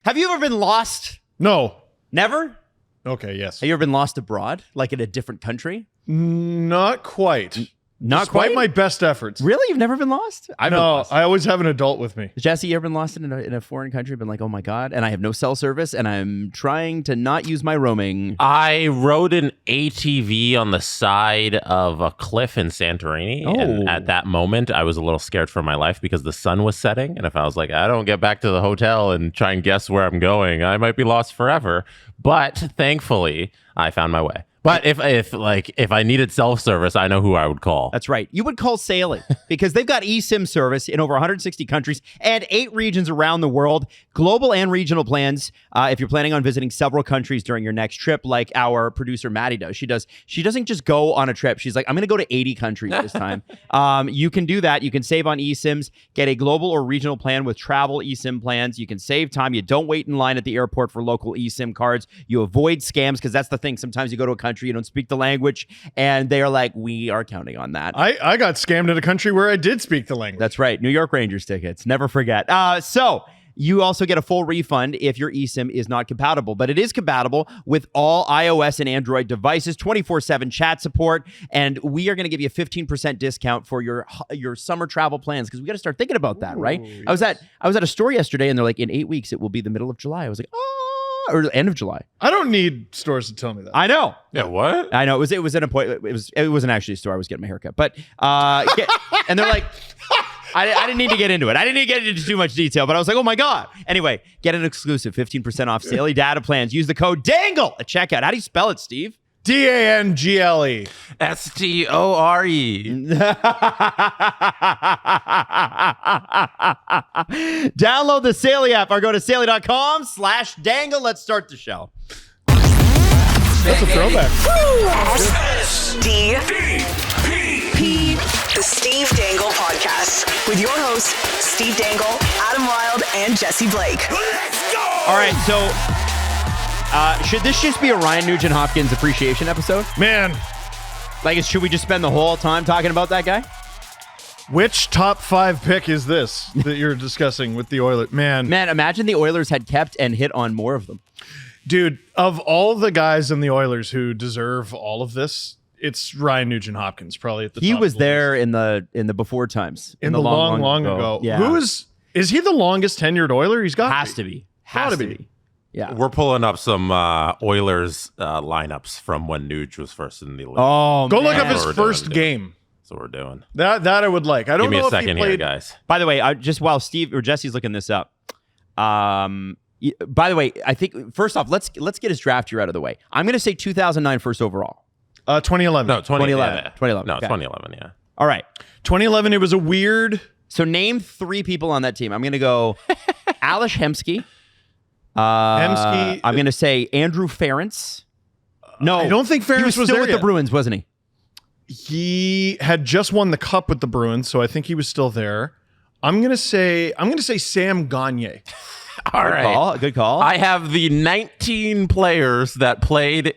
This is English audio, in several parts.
Have you ever been lost? No. Never? Okay, yes. Have you ever been lost abroad, like in a different country? Not quite. Not Despite quite? my best efforts. Really? You've never been lost? I've been lost. I always have an adult with me. Jesse, you ever been lost in a foreign country? Been like, oh my God, and I have no cell service, and I'm trying to not use my roaming. I rode an ATV on the side of a cliff in Santorini. And at that moment, I was a little scared for my life because the sun was setting. And if I was like, I don't get back to the hotel and try and guess where I'm going, I might be lost forever. But thankfully, I found my way. But if I needed self-service, I know who I would call. That's right. You would call Sailing because they've got eSIM service in over 160 countries and 8 regions around the world. Global and regional plans. If you're planning on visiting several countries during your next trip, like our producer Maddie does. She doesn't just go on a trip. She's like, I'm going to go to 80 countries this time. You can do that. You can save on eSIMs. Get a global or regional plan with travel eSIM plans. You can save time. You don't wait in line at the airport for local eSIM cards. You avoid scams because that's the thing. Sometimes you go to a country, you don't speak the language, and they are like, we are counting on that. I got scammed in a country where I did speak the language. That's right. New York Rangers tickets. Never forget. So you also get a full refund if your eSIM is not compatible, but it is compatible with all iOS and Android devices, 24/7 chat support, and we are going to give you a 15% discount for your summer travel plans because we got to start thinking about that, right? Yes. I was at a store yesterday, and they're like, in 8 weeks, it will be the middle of July. I was like, or the end of July. I don't need stores to tell me that. I know. Yeah, what? I know. It was an appointment. It wasn't actually a store. I was getting my haircut, but and they're like, I didn't need to get into it. I didn't need to get into too much detail, but I was like, oh my God. Anyway, get an exclusive 15% off Saley data plans. Use the code DANGLE at checkout. How do you spell it, Steve? DANGLE. STORE. Download the Saley app or go to saley.com/dangle. Let's start the show. That's a throwback. SDP, the Steve Dangle Podcast, with your hosts, Steve Dangle, Adam Wilde, and Jesse Blake. Let's go! All right, so should this just be a Ryan Nugent-Hopkins appreciation episode? Man. Like, should we just spend the whole time talking about that guy? Which top 5 pick is this that you're discussing with the Oilers? Man, imagine the Oilers had kept and hit on more of them. Dude, of all the guys in the Oilers who deserve all of this, it's Ryan Nugent-Hopkins probably at the top. He was there in the before times. In the long ago. Yeah. Who is he the longest tenured Oiler? He's got to be. Has to be. Yeah. We're pulling up some Oilers lineups from when Nuge was first in the league. Oh, go look up his first game. That's what we're doing. That I would like. I don't know if Give me a second here, guys. By the way, just while Steve or Jesse's looking this up, by the way, I think first off, let's get his draft year out of the way. I'm going to say 2009 first overall. 2011. No, 2011. Yeah. 2011. No, okay. 2011. Yeah. All right. 2011. It was a weird. So name 3 people on that team. I'm going to go Ales Hemsky. I'm going to say Andrew Ference. No, I don't think Ference was there with yet. the Bruins, wasn't he? He had just won the cup with the Bruins, so I think he was still there. I'm gonna say Sam Gagner. All right, good call. I have the 19 players that played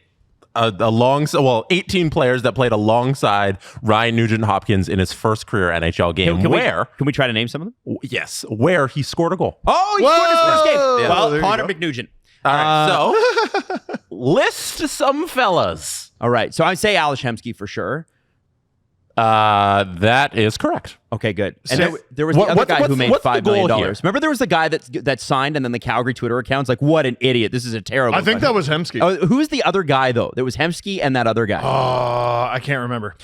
18 players that played alongside Ryan Nugent-Hopkins in his first career NHL game. Can we try to name some of them? Yes, where he scored a goal. Oh, he scored his first game. Yeah. Well, Connor McNugent. All right, so list some fellas. All right, so I say Ales Hemsky for sure. That is correct. Okay, good. And there was the other guy who made $5 million. Remember, there was the guy that signed, and then the Calgary Twitter account's like, "What an idiot! This is a terrible." I think that was Hemsky. Oh, who's the other guy though? There was Hemsky and that other guy. I can't remember.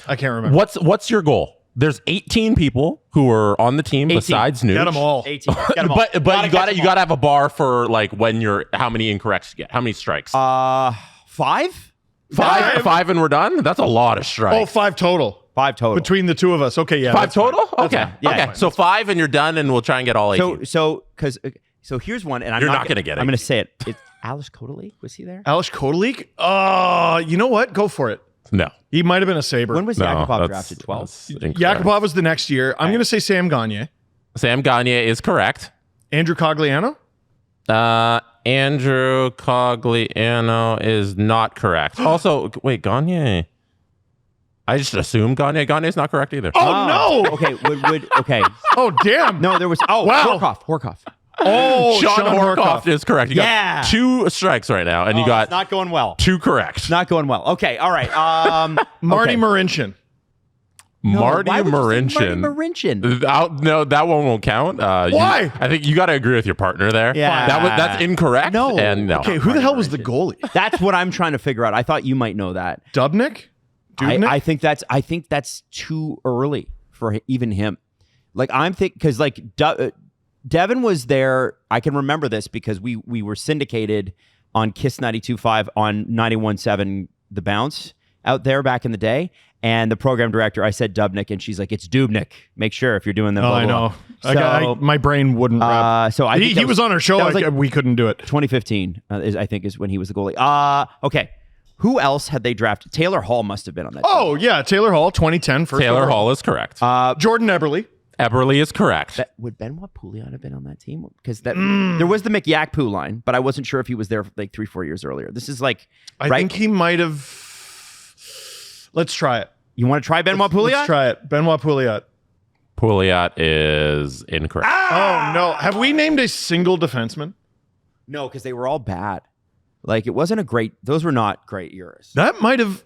What's your goal? There's 18 people who are on the team 18. besides Nuge. Get them all. 18. Get them all. But you gotta have a bar for like when how many incorrects you get. How many strikes? 5. 5 and we're done. That's a lot of strikes. Oh, 5 total. 5 total between the two of us. Okay, yeah. 5 total. Okay, yeah, okay. So 5 and you're done, and we'll try and get all 18. So here's one, and you're not gonna get it. I'm gonna say it. It's Ales Kotelik. Was he there? Ales Kotelik? You know what? Go for it. No, he might have been a Sabre. When was Yakupov drafted? 12. Yakupov was the next year. I'm gonna say Sam Gagner. Sam Gagner is correct. Andrew Cogliano? Andrew Cogliano is not correct. Also, wait, Gagner. I just assumed Gagner. Gagner's not correct either. Oh no! Okay, okay. Oh damn! No, there was. Oh, wow. Horkoff. Oh, Sean Horkoff is correct. You got 2 strikes right now, and you got it's not going well. 2 correct. Not going well. Okay, all right. Marty okay. Marincin. Marty Why would you say Marincin. Marty Marincin. No, that one won't count. Why? I think you got to agree with your partner there. Yeah. That's incorrect. No. And no. Okay, who the hell was the goalie? That's what I'm trying to figure out. I thought you might know that. Dubnyk? I think that's too early for even him. Like I'm because like Devin was there. I can remember this because we were syndicated on Kiss 92.5 on 91.7 The Bounce out there back in the day. And the program director, I said Dubnyk, and she's like, "It's Dubnyk. Make sure if you're doing them." Oh, I know. So, my brain wouldn't wrap. So I think he was on our show. We couldn't do it. 2015 is when he was the goalie. Okay. Who else had they drafted? Taylor Hall must have been on that team. Oh, yeah. Taylor Hall, 2010. Taylor Hall is correct. Jordan Eberle. Eberle is correct. Would Benoit Pouliot have been on that team? Because there was the McYakpoo line, but I wasn't sure if he was there like 3-4 years earlier. This is like I think he might have. Let's try it. You want to try Benoit Pouliot? Let's try it. Benoit Pouliot. Pouliot is incorrect. Oh, no. Have we named a single defenseman? No, because they were all bad. Like, it wasn't those were not great years. That might have.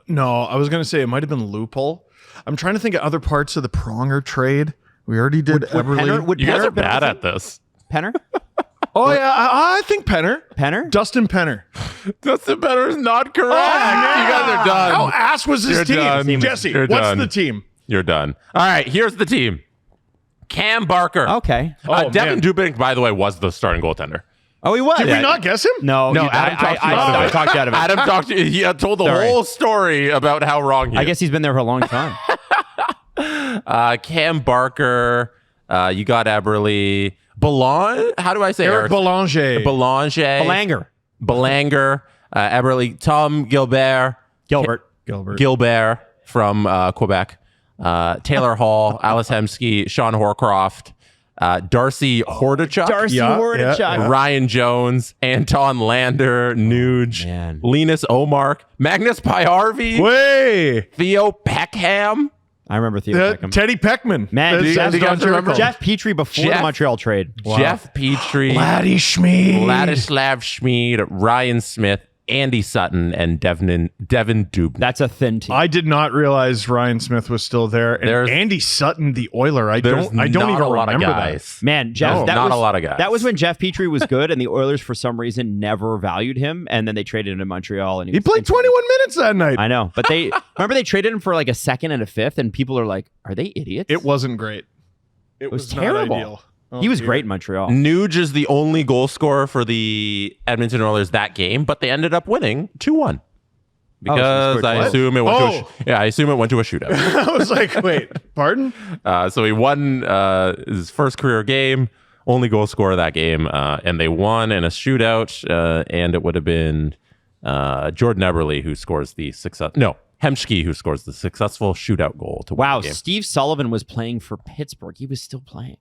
No, I was going to say it might have been Loophole. I'm trying to think of other parts of the Pronger trade. We already did Eberle. You guys are bad at this. Penner? Oh, yeah. I think Penner. Penner? Dustin Penner. Dustin Penner is not correct. Oh, you guys are done. How ass was this You're team? done. Jesse, You're what's done. the team? You're done. All right, here's the team. Cam Barker. Okay. Devin Dubnyk, by the way, was the starting goaltender. Oh, he was. Did we not guess him? No, Adam talked you out of it. Adam talked to you. He told the whole story about how wrong he is. I guess he's been there for a long time. Cam Barker. You got Eberle. Belanger. How do I say Eric Belanger. Belanger. Eberle. Tom Gilbert from Quebec. Taylor Hall. Alice Hemsky. Sean Horcroft. Darcy Hordachuk. Ryan Jones. Anton Lander. Nuge. Linus Omark. Magnus Pajärvi. Theo Peckham. I remember Theo Peckham. Teddy Peckman. Man, you guys remember Jeff Petrie before the Montreal trade. Wow. Jeff Petrie. Ladislav Schmid. Ryan Smith. Andy Sutton and Devin Dubnyk. That's a thin team. I did not realize Ryan Smith was still there. And Andy Sutton, the Oiler. I don't even remember that. Man, Jeff, a lot of guys. That was when Jeff Petrie was good, and the Oilers, for some reason, never valued him. And then they traded him to Montreal, and he played 21 minutes that night. I know, but they traded him for like a second and a fifth, and people are like, "Are they idiots?" It wasn't great. It was terrible. Not ideal. He was great in Montreal. Nuge is the only goal scorer for the Edmonton Oilers that game, but they ended up winning 2-1 because I assume it went to a shootout. I was like, wait, pardon? So he won his first career game, only goal scorer that game, and they won in a shootout. And it would have been Jordan Eberle who scores the Hemsky who scores the successful shootout goal to win the game. Steve Sullivan was playing for Pittsburgh. He was still playing.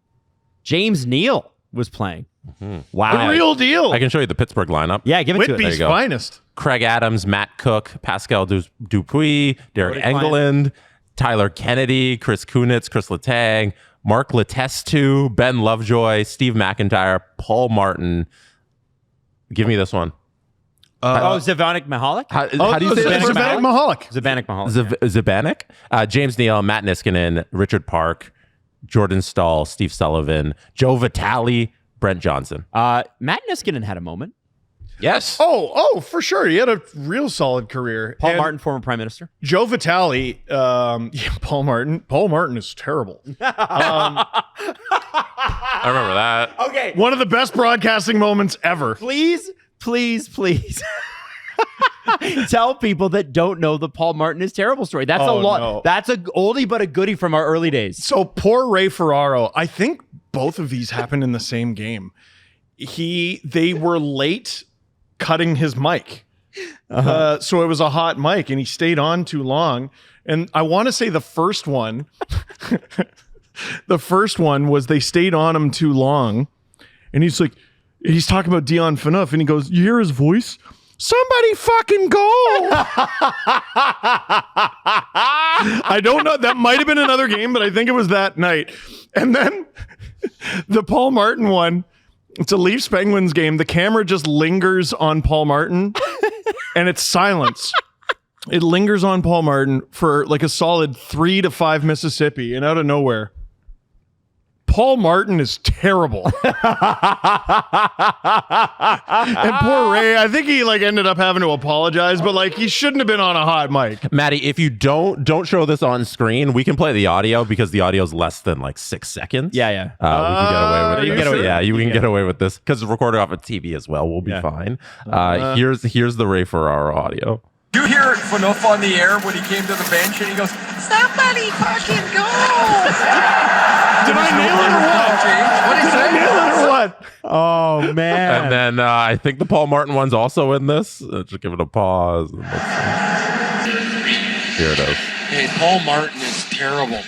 James Neal was playing. Mm-hmm. Wow. The real deal. I can show you the Pittsburgh lineup. Yeah, give it to Whitby's finest. Craig Adams, Matt Cook, Pascal Dupuis, Derek Engeland, Tyler Kennedy, Chris Kunitz, Chris Letang, Mark Letestu, Ben Lovejoy, Steve McIntyre, Paul Martin. Give me this one. Zvanek Mihalik? How do you say that? Zvanek Mihalik. Zvanek Mihalik. Zvanek? James Neal, Matt Niskanen, Richard Park, Jordan Stahl, Steve Sullivan, Joe Vitale, Brent Johnson. Matt Niskanen had a moment. Yes. Oh, for sure. He had a real solid career. Paul Martin, former prime minister. Joe Vitale. Paul Martin. Paul Martin is terrible. I remember that. Okay. One of the best broadcasting moments ever. Please. Tell people that don't know the Paul Martin is terrible story. That's a lot. No. That's a oldie but a goodie from our early days. So poor Ray Ferraro. I think both of these happened in the same game. They were late cutting his mic. So it was a hot mic and he stayed on too long. And I want to say the first one was they stayed on him too long. And he's talking about Dion Phaneuf and he goes, "You hear his voice? Somebody fucking go." I don't know. That might have been another game, but I think it was that night. And then The Paul Martin one, it's a Leafs Penguins game. The camera just lingers on Paul Martin and it's silence. It lingers on Paul Martin for like a solid 3 to 5 Mississippi, and out of nowhere, Paul Martin is terrible. And poor Ray, I think he like ended up having to apologize, but like he shouldn't have been on a hot mic. Maddie, if you don't show this on screen, we can play the audio because the audio is less than like 6 seconds. Yeah. We can get away with it. you can get away- Yeah, you you can can get away with this because it's recorded off of TV as well. We'll be fine. Here's the Ray Ferraro audio. You hear Phaneuf on the air when he came to the bench and he goes, "Somebody fucking go!" Did I nail it or what? What did he say? Nail it or what? Oh, man. And then I think the Paul Martin one's also in this. Just give it a pause. Here it is. Hey, Paul Martin is terrible. Do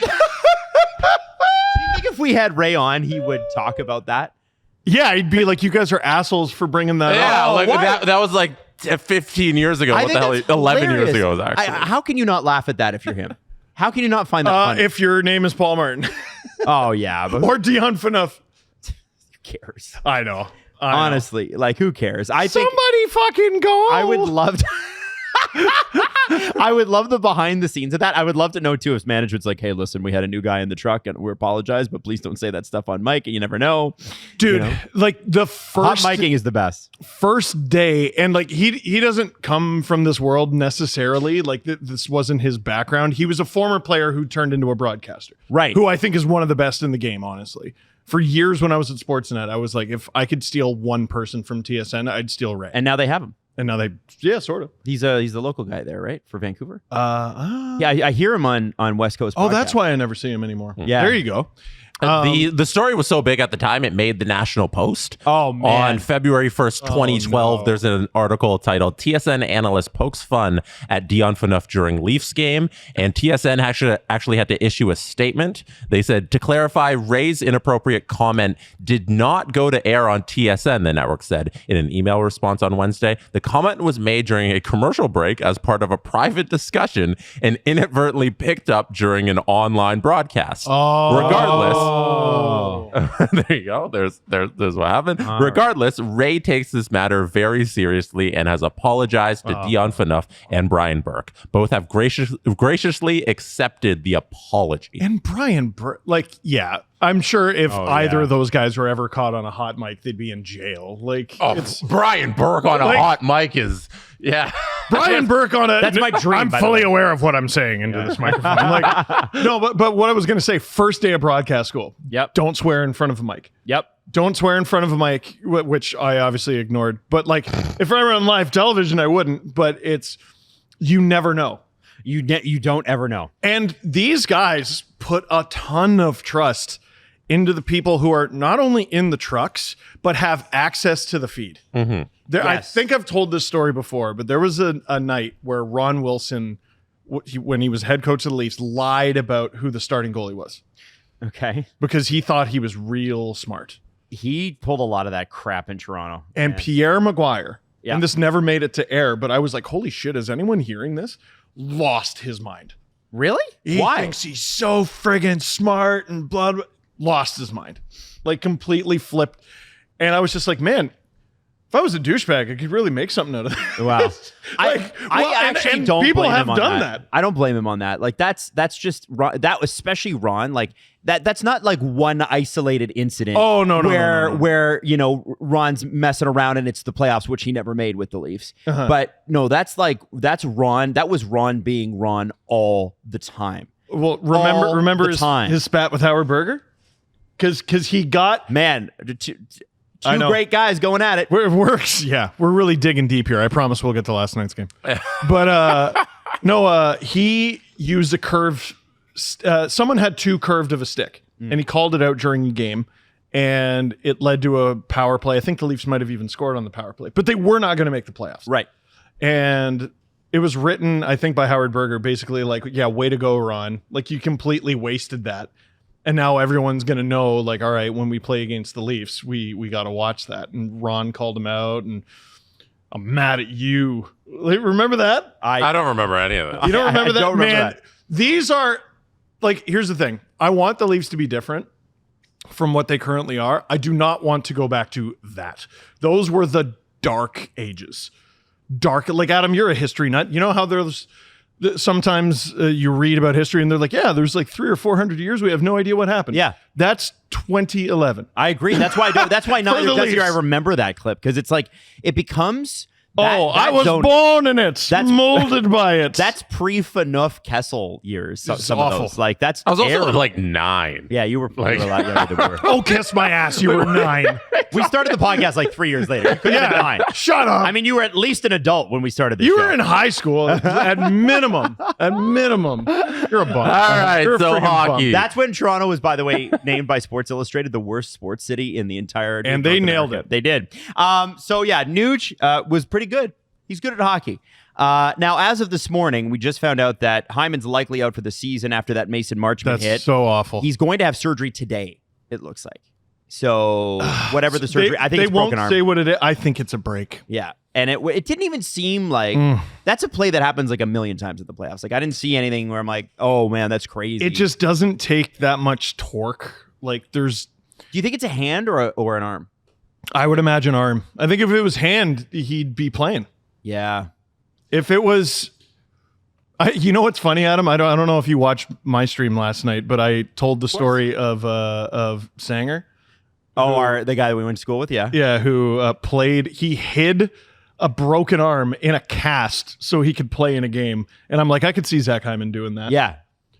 you think if we had Ray on, he would talk about that? Yeah, he'd be like, you guys are assholes for bringing that Yeah, up. like what? that was like 15 years ago. I What the think hell? that's 11 years hilarious. ago, was actually. How can you not laugh at that if you're him? How can you not find that funny? If your name is Paul Martin Oh, yeah. But or Dion Phaneuf. who cares? I know. Honestly, like, who cares? I think Somebody fucking go. I would love to. I would love the behind the scenes of that. I would love to know too if management's like, hey, listen, we had a new guy in the truck and we apologize, but please don't say that stuff on mic. And you never know. Dude, You know? like the Hot first micing is the best. first day, and like he doesn't come from this world necessarily. Like this wasn't his background. He was a former player who turned into a broadcaster, Right. Who I think is one of the best in the game, honestly. For years when I was at Sportsnet, I was like, if I could steal one person from TSN, I'd steal Ray. And now they have him. And now yeah, sort of. He's the local guy there, right? For Vancouver. Yeah. Yeah, I hear him on West Coast. Oh, that's podcast. why I never see him anymore. Yeah. There you go. The story was so big at the time, it made the National Post. Oh, man. On February 1st, 2012, no. there's an article titled TSN Analyst Pokes Fun at Dion Phaneuf During Leafs Game. And TSN actually had to issue a statement. They said, to clarify, Ray's inappropriate comment did not go to air on TSN, the network said in an email response on Wednesday. The comment was made during a commercial break as part of a private discussion and inadvertently picked up during an online broadcast. Regardless, there you go. There's what happened. Regardless, Ray takes this matter very seriously and has apologized to Dion Phaneuf and Brian Burke. Both have graciously accepted the apology. And Brian Burke, yeah, I'm sure if either of those guys were ever caught on a hot mic, they'd be in jail. Like, it's Brian Burke on a hot mic is, yeah. Brian Burke on a. That's my dream, I'm by the fully way. aware of what I'm saying into this microphone. No, but what I was going to say, first day of broadcast school. Yep. Don't swear in front of a mic. Yep. Don't swear in front of a mic, which I obviously ignored. But like, if I were on live television, I wouldn't. But you never know. You don't ever know. And these guys put a ton of trust into the people who are not only in the trucks, but have access to the feed. I think I've told this story before, but there was a night where Ron Wilson, when he was head coach of the Leafs, lied about who the starting goalie was Okay. because he thought he was real smart. He pulled a lot of that crap in Toronto. And Pierre Maguire, Yeah. and this never made it to air, but I was like, holy shit, is anyone hearing this? Lost his mind. Really? He Why? thinks he's so friggin' smart and blah, blah. Lost his mind. Like completely flipped. And I was just like, man, if I was a douchebag, I could really make something out of that. Wow. I actually and don't people blame have him on done that. I don't blame him on that. Like that's just Ron, that especially Ron. Like that's not like one isolated incident. Oh, no. Where Ron's messing around and it's the playoffs, which he never made with the Leafs. But no, that's Ron. That was Ron being Ron all the time. Well, All remember the his spat with Howard Berger? Because he got Man, two I know. great guys going at it. It works. Yeah, we're really digging deep here. I promise we'll get to last night's game. But he used a curve. Someone had too curved of a stick, and he called it out during the game, and it led to a power play. I think the Leafs might have even scored on the power play, but they were not going to make the playoffs. Right. And it was written, I think, by Howard Berger, basically like, yeah, way to go, Ron. Like, you completely wasted that. And now everyone's going to know, like, all right, when we play against the Leafs, we got to watch that. And Ron called him out, and I'm mad at you. Like, remember that? I don't remember any of that. You don't remember I that? don't remember Man, that. these are, like, here's the thing. I want the Leafs to be different. from what they currently are. I do not want to go back to that. Those were the dark ages. Dark, like Adam, you're a history nut. You know how there's sometimes you read about history and they're like, yeah, there's like 300 or 400 years. We have no idea what happened. Yeah. That's 2011. I agree. That's why that's why not For the year I Leafs. remember that clip, because it's like it becomes I was born in it. Molded by it. That's pre-Phaneuf Kessel years. Some awful. of those. Like that's I was also terrible. like 9. Yeah, you were a lot younger than we were. Oh, kiss my ass. You were 9. We started the podcast like 3 years later. You couldn't have been 9. Shut up. I mean, you were at least an adult when we started this You show. were in high school at minimum. At minimum. You're a bum. All right, You're a so friggin' hockey. That's when Toronto was, by the way, named by Sports Illustrated the worst sports city in the entire. And they North nailed America. it. They did. So yeah, Nuge was pretty good. He's good at hockey. Now, as of this morning, we just found out that Hyman's likely out for the season after that Mason Marchment That's hit. so awful. He's going to have surgery today, it looks like. So whatever the surgery, I think they it's broken won't arm. say what it is. I think it's a break. Yeah. And it didn't even seem like that's a play that happens like a million times at the playoffs. Like I didn't see anything where I'm like, oh man, that's crazy. It just doesn't take that much torque. Like there's, Do you think it's a hand or an arm? I would imagine arm. I think if it was hand, he'd be playing. Yeah. If it was, you know what's funny, Adam? I don't know if you watched my stream last night, but I told the story of Sanger. Oh, the guy that we went to school with, yeah. Yeah, who played. He hid a broken arm in a cast so he could play in a game, and I'm like, I could see Zach Hyman doing that. Yeah.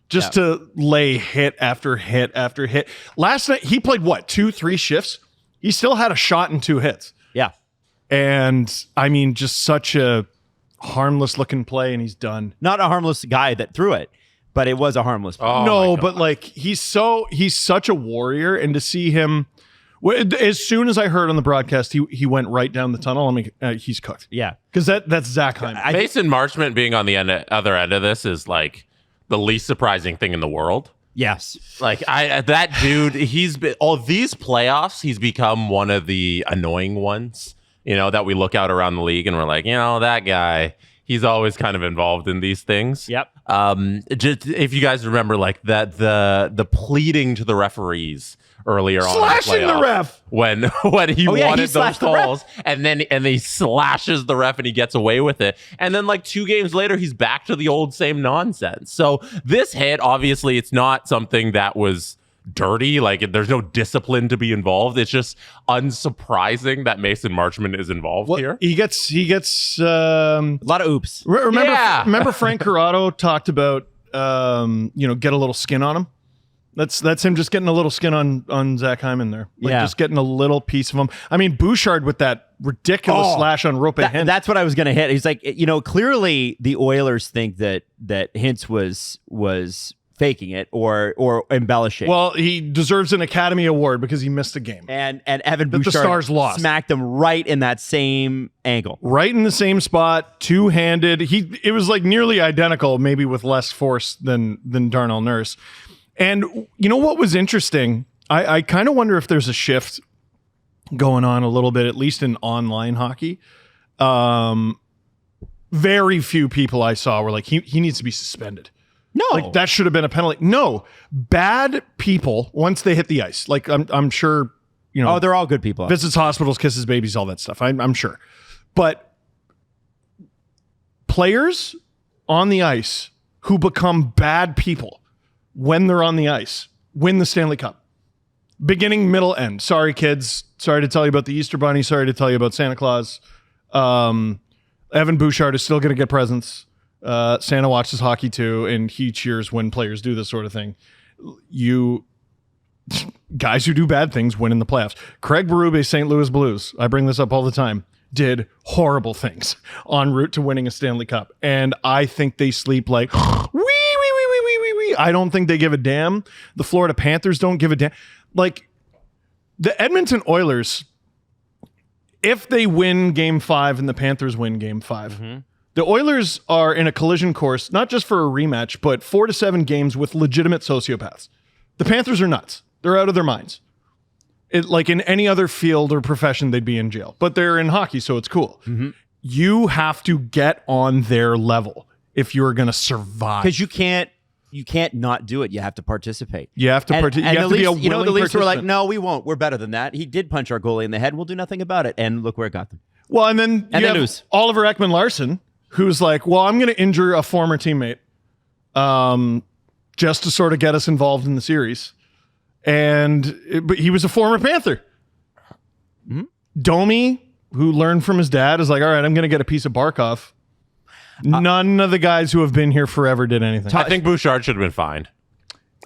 Just to lay hit after hit after hit. Last night he played what 2-3 shifts. He still had a shot and 2 hits. Yeah. And I mean, just such a harmless looking play, and he's done. Not a harmless guy that threw it, but it was a harmless play. Oh, No, my God. but like he's such a warrior, and to see him, as soon as I heard on the broadcast, he went right down the tunnel. I mean, he's cooked. Yeah. Because that's Zach Hyman. Mason Marchment being on the other end of this is like the least surprising thing in the world. Yes. Like that dude, he's been all these playoffs. He's become one of the annoying ones, that we look out around the league and we're like, that guy. He's always kind of involved in these things. Yep. Just if you guys remember, like that the pleading to the referees earlier on, Slashing the ref when he he wanted those slashed the ref. calls, and he slashes the ref and he gets away with it, and then like 2 games later he's back to the old same nonsense. So this hit, obviously, it's not something that was dirty. Like there's no discipline to be involved. It's just unsurprising that Mason Marchment is involved here. He gets. A lot of oops. Remember Frank Corrado talked about get a little skin on him. That's him just getting a little skin on Zach Hyman there. Like Yeah. just getting a little piece of him. I mean, Bouchard with that ridiculous slash on Rope Hintz. That's what I was going to hit. He's like, clearly the Oilers think that Hintz was faking it or embellishing. Well, he deserves an Academy Award because he missed a game. And Evan That the Bouchard Stars lost. smacked him right in that same angle. Right in the same spot, two-handed. It was like nearly identical, maybe with less force than Darnell Nurse. And you know what was interesting? I kind of wonder if there's a shift going on a little bit, at least in online hockey. Very few people I saw were like, he needs to be suspended. No. Like that should have been a penalty. No, bad people once they hit the ice. Like I'm sure, Oh, they're all good people. visits hospitals, kisses babies, all that stuff. I'm sure. But players on the ice who become bad people when they're on the ice win the Stanley Cup. Beginning, middle, end. Sorry, kids. Sorry to tell you about the Easter Bunny. Sorry to tell you about Santa Claus. Evan Bouchard is still going to get presents. Santa watches hockey too, and he cheers when players do this sort of thing. Guys who do bad things win in the playoffs. Craig Berube, St. Louis Blues, I bring this up all the time, did horrible things en route to winning a Stanley Cup. And I think they sleep like, wee. I don't think they give a damn. The Florida Panthers don't give a damn. Like, the Edmonton Oilers, if they win Game 5 and the Panthers win Game 5, the Oilers are in a collision course, not just for a rematch, but 4 to 7 games with legitimate sociopaths. The Panthers are nuts. They're out of their minds. Like in any other field or profession, they'd be in jail. But they're in hockey, so it's cool. You have to get on their level if you're going to survive. Because you can't you can't not do it. You have to participate. You have to participate. You have to be a willing the Leafs were like, participant. no, we won't. We're better than that. He did punch our goalie in the head. We'll do nothing about it. And look where it got them. Well, and then you have lose. Oliver Ekman-Larsson, who's like, well, I'm going to injure a former teammate just to sort of get us involved in the series. But he was a former Panther. Mm-hmm. Domi, who learned from his dad, is like, all right, I'm going to get a piece of Barkov. None of the guys who have been here forever did anything. I think Bouchard should have been fined.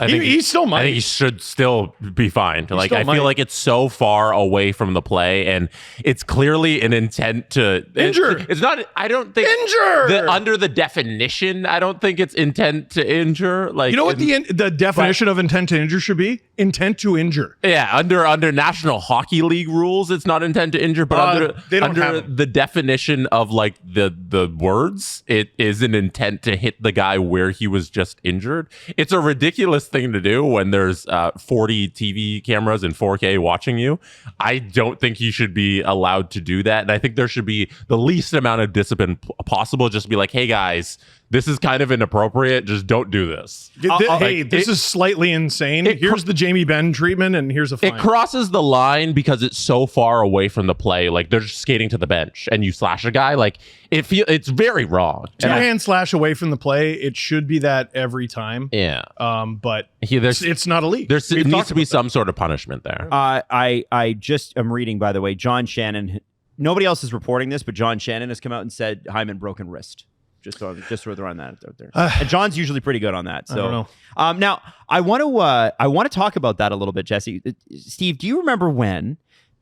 He still might. I think he should still be fined. Like, still I might. feel like it's so far away from the play, and it's clearly an intent to Injure. It's not. I don't think Injure. under the definition. I don't think it's intent to injure. Like, You know what the definition of intent to injure should be? Intent to injure. Yeah, under National Hockey League rules, it's not intent to injure, but they don't have under them. the definition of like the words, it is an intent to hit the guy where he was just injured. It's a ridiculous thing to do when there's 40 TV cameras and 4K watching you. I don't think you should be allowed to do that, and I think there should be the least amount of discipline possible. Just be like, hey guys, this is kind of inappropriate. Just don't do this. This is slightly insane. Here's the Jamie Benn treatment, and here's a fine. It crosses the line because it's so far away from the play. Like, they're just skating to the bench, and you slash a guy. Like, it's very wrong. Two-hand slash away from the play. It should be that every time. Yeah. But There's it's not a league. There We've needs talked to be about some sort of punishment there. I just am reading, by the way, John Shannon. Nobody else is reporting this, but John Shannon has come out and said Hyman broken wrist. Just throwing that out there. And John's usually pretty good on that. So, I don't know. Now I want to talk about that a little bit, Jesse. Steve, do you remember when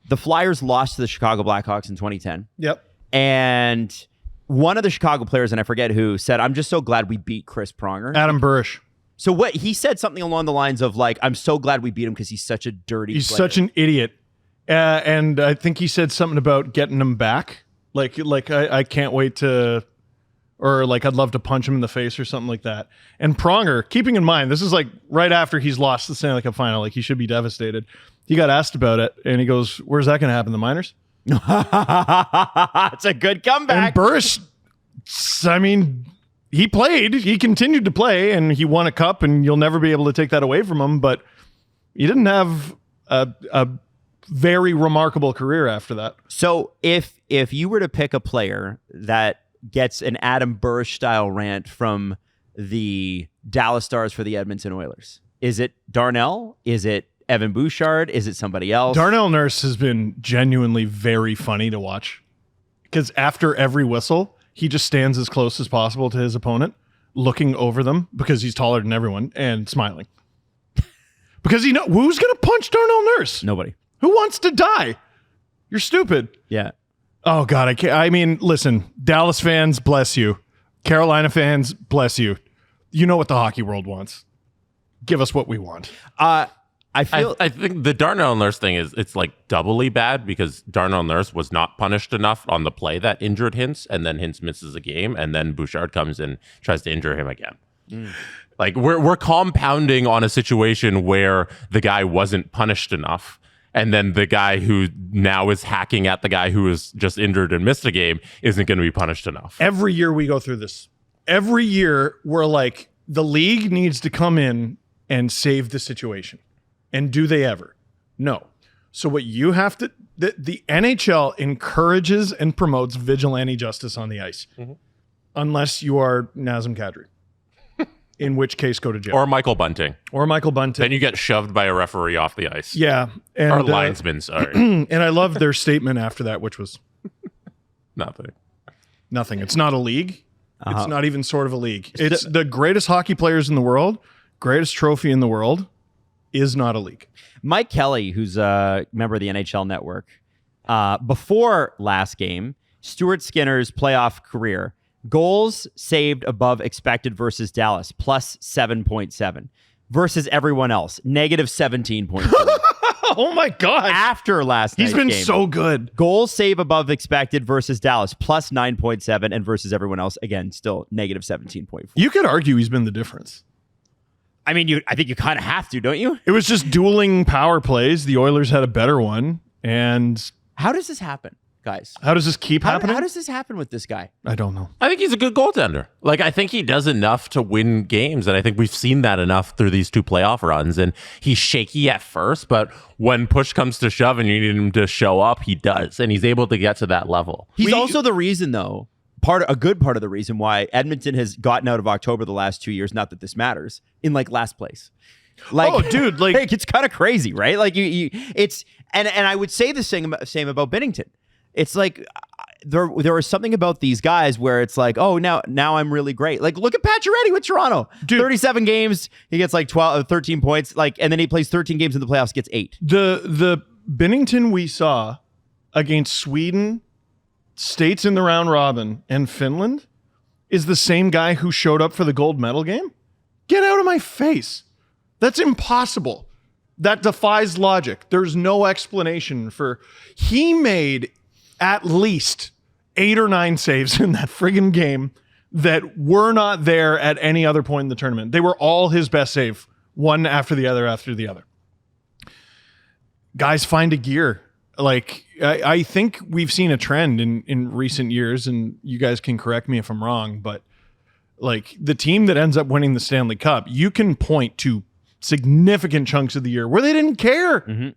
the Flyers lost to the Chicago Blackhawks in 2010? Yep. And one of the Chicago players, and I forget who, said, "I'm just so glad we beat Chris Pronger." Adam Burish. So what he said something along the lines of like, "I'm so glad we beat him because he's such a dirty. He's player." such an idiot. And I think he said something about getting him back. Like I can't wait to. Or like, I'd love to punch him in the face or something like that. And Pronger, keeping in mind, this is like right after he's lost the Stanley Cup final. Like, he should be devastated. He got asked about it, and he goes, where's that going to happen? The minors? It's a good comeback. And Burris, I mean, he played. He continued to play, and he won a cup, and you'll never be able to take that away from him. But he didn't have a very remarkable career after that. So if you were to pick a player that gets an Adam Burish style rant from the Dallas Stars for the Edmonton Oilers, is it Darnell? Is it Evan Bouchard? Is it somebody else? Darnell Nurse has been genuinely very funny to watch, because after every whistle, he just stands as close as possible to his opponent, looking over them because he's taller than everyone and smiling. Because who's going to punch Darnell Nurse? Nobody. Who wants to die? You're stupid. Yeah. Oh, God, I can't. I mean, listen, Dallas fans, bless you. Carolina fans, bless you. You know what the hockey world wants. Give us what we want. I think the Darnell Nurse thing it's like doubly bad, because Darnell Nurse was not punished enough on the play that injured Hintz, and then Hintz misses a game, and then Bouchard comes and tries to injure him again. Like, we're compounding on a situation where the guy wasn't punished enough. And then the guy who now is hacking at the guy who was just injured and missed a game isn't going to be punished enough. Every year we go through this. Every year we're like, the league needs to come in and save the situation. And do they ever? No. So what you have to, the NHL encourages and promotes vigilante justice on the ice. Mm-hmm. Unless you are Nazem Kadri. In which case, go to jail. Or Michael Bunting. Then you get shoved by a referee off the ice. Yeah. And, or linesman, sorry. And I love their statement after that, which was... Nothing. It's not a league. It's not even sort of a league. It's the greatest hockey players in the world, greatest trophy in the world, is not a league. Mike Kelly, who's a member of the NHL Network, before last game, Stuart Skinner's playoff career... Goals saved above expected versus Dallas, plus 7.7. Versus everyone else, negative 17.4. Oh my God. After last night's game. He's been so good. Goals save above expected versus Dallas, plus 9.7. And versus everyone else, again, still negative 17.4. You could argue he's been the difference. I mean, I think you kind of have to, don't you? It was just dueling power plays. The Oilers had a better one. And how does this happen? guys? How does this keep happening? How does this happen with this guy? I don't know. I think he's a good goaltender. Like, I think he does enough to win games, and I think we've seen that enough through these 2 playoff runs. And he's shaky at first, but when push comes to shove and you need him to show up, he does, and he's able to get to that level. He's also the reason, though, a good part of the reason why Edmonton has gotten out of October the last 2 years, not that this matters, in like last place. Like, oh, dude, like it's kind of crazy, right? Like it's and I would say the same about Binnington. It's like there was something about these guys where it's like, oh, now I'm really great. Like, look at Pacioretty with Toronto. Dude, 37 games, he gets like 13 points, like, and then he plays 13 games in the playoffs, gets 8. The Binnington we saw against Sweden, states in the round robin, and Finland is the same guy who showed up for the gold medal game. Get out of my face. That's impossible. That defies logic. There's no explanation for. He made at least 8 or 9 saves in that friggin' game that were not there at any other point in the tournament. They were all his best save, one after the other after the other. Guys find a gear. Like, I think we've seen a trend in recent years, and you guys can correct me if I'm wrong, but like the team that ends up winning the Stanley Cup, you can point to significant chunks of the year where they didn't care. Mm-hmm.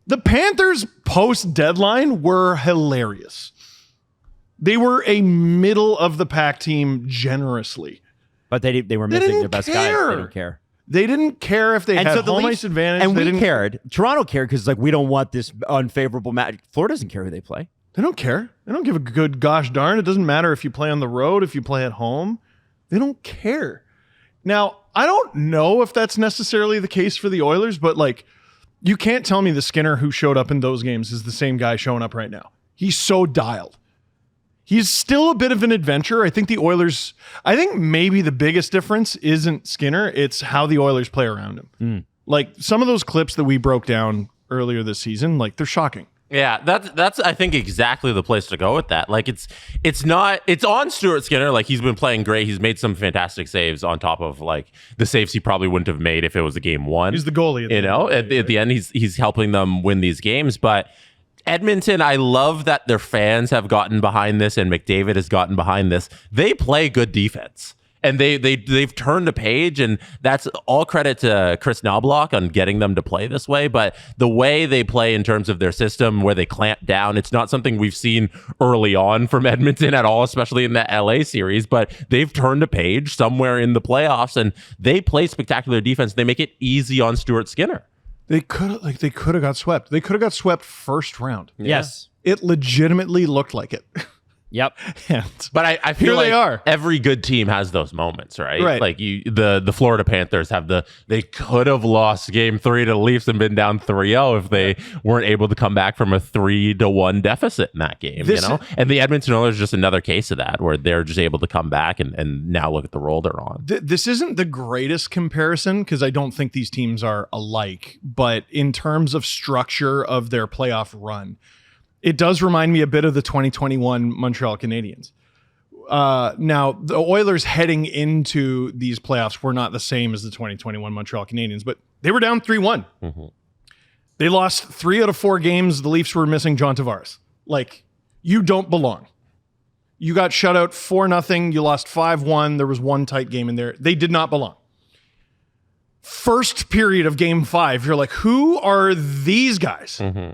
The Panthers post-deadline were hilarious. They were a middle-of-the-pack team generously. But they were missing their best guys. They didn't care. They didn't care if they had home ice advantage. And we cared. Toronto cared because like we don't want this unfavorable match. Florida doesn't care who they play. They don't care. They don't give a good gosh darn. It doesn't matter if you play on the road, if you play at home. They don't care. Now, I don't know if that's necessarily the case for the Oilers, but like, you can't tell me the Skinner who showed up in those games is the same guy showing up right now. He's so dialed. He's still a bit of an adventure. I think maybe the biggest difference isn't Skinner. It's how the Oilers play around him. Like some of those clips that we broke down earlier this season, like they're shocking. Yeah, that's I think exactly the place to go with that. Like it's on Stuart Skinner. Like he's been playing great. He's made some fantastic saves on top of like the saves he probably wouldn't have made if it was a game 1. He's the goalie. At the end, he's helping them win these games. But Edmonton, I love that their fans have gotten behind this and McDavid has gotten behind this. They play good defense. And they've turned a page, and that's all credit to Chris Knobloch on getting them to play this way. But the way they play in terms of their system, where they clamp down, it's not something we've seen early on from Edmonton at all, especially in the LA series. But they've turned a page somewhere in the playoffs, and they play spectacular defense. They make it easy on Stuart Skinner. They could have got swept. They could have got swept first round. Yes. It legitimately looked like it. Yep. But I feel like every good team has those moments, right? Right. Like the Florida Panthers they could have lost game 3 to the Leafs and been down 3-0 if they weren't able to come back from a 3-1 deficit in that game, And the Edmonton Oilers are just another case of that, where they're just able to come back and now look at the role they're on. This isn't the greatest comparison because I don't think these teams are alike, but in terms of structure of their playoff run, it does remind me a bit of the 2021 Montreal Canadiens. Now, the Oilers heading into these playoffs were not the same as the 2021 Montreal Canadiens, but they were down 3-1. Mm-hmm. They lost 3 out of 4 games. The Leafs were missing John Tavares. Like, you don't belong. You got shut out 4-0. You lost 5-1. There was one tight game in there. They did not belong. First period of game 5, you're like, who are these guys? Mm-hmm.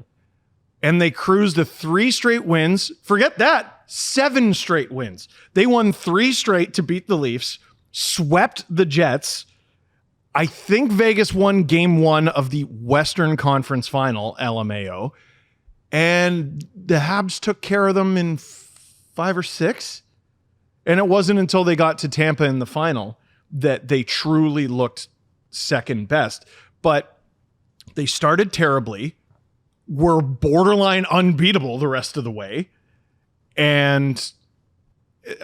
And they cruised to 3 straight wins. Forget that. 7 straight wins. They won 3 straight to beat the Leafs, swept the Jets. I think Vegas won game 1 of the Western Conference Final, LMAO. And the Habs took care of them in 5 or 6. And it wasn't until they got to Tampa in the final that they truly looked second best. But they started terribly, were borderline unbeatable the rest of the way. And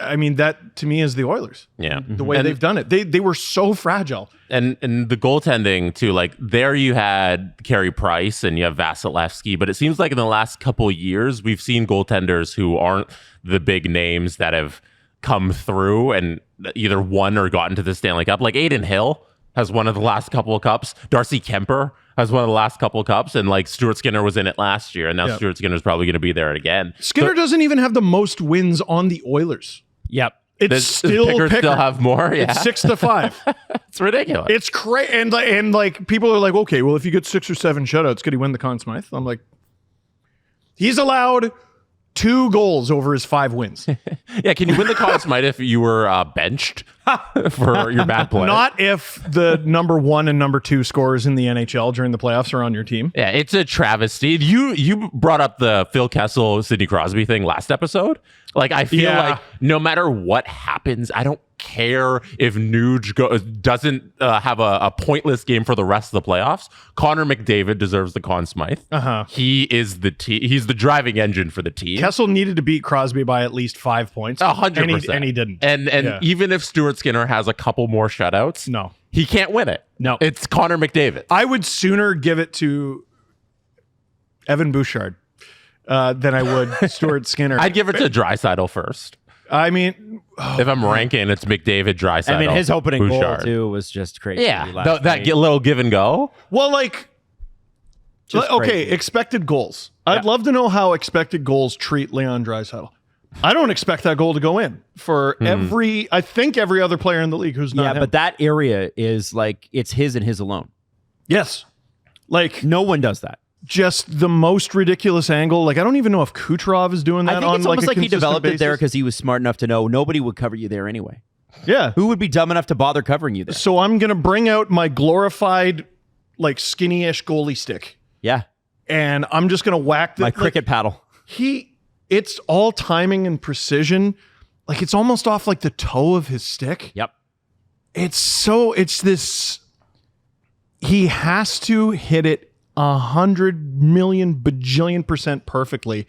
I mean, that to me is the Oilers. Yeah. The way they've done it. They were so fragile. And the goaltending too, like there you had Carey Price and you have Vasilevsky, but it seems like in the last couple of years, we've seen goaltenders who aren't the big names that have come through and either won or gotten to the Stanley Cup, like Adin Hill. has one of the last couple of cups. Darcy Kemper has one of the last couple of cups, and like Stuart Skinner was in it last year, and now Stuart Skinner's probably going to be there again. Skinner doesn't even have the most wins on the Oilers. Yep. It's still Pickard Pickard. still have more. Yeah, It's 6-5. it's ridiculous. It's crazy. And like people are like, okay, well, if you get 6 or 7 shutouts, could he win the Conn Smythe? I'm like, he's allowed 2 goals over his 5 wins. Yeah, can you win the Conn Smythe if you were benched for your bad play? Not if the number 1 and number 2 scorers in the NHL during the playoffs are on your team. Yeah, it's a travesty. You brought up the Phil Kessel, Sidney Crosby thing last episode. Like, I feel like no matter what happens, I don't care if Nuge doesn't have a pointless game for the rest of the playoffs. Connor McDavid deserves the Conn Smythe. He is he's the driving engine for the team. Kessel needed to beat Crosby by at least 5 points. 100%. And he didn't. And even if Stuart Skinner has a couple more shutouts, No. he can't win it. No. It's Connor McDavid. I would sooner give it to Evan Bouchard than I would Stuart Skinner. I'd give it to Draisaitl first. I mean, If I'm ranking, it's McDavid, Draisaitl. I mean, his opening Bouchard. goal too was just crazy. Yeah, last that night. little give and go. well, like, Just okay, crazy. expected goals. I'd love to know how expected goals treat Leon Draisaitl. I don't expect that goal to go in for every other player in the league who's not Yeah, him. but that area is like it's his and his alone. Yes. Like, No one does that. just the most ridiculous angle. Like, I don't even know if Kucherov is doing that I think on it's almost a like he consistent developed it there basis. because he was smart enough to know nobody would cover you there anyway. Yeah. Who would be dumb enough to bother covering you there? So I'm going to bring out my glorified, like, skinny-ish goalie stick. Yeah, And I'm just going to whack the my cricket paddle. It's all timing and precision. Like, it's almost off like the toe of his stick. Yep. It's this, he has to hit it 100 million bajillion % perfectly.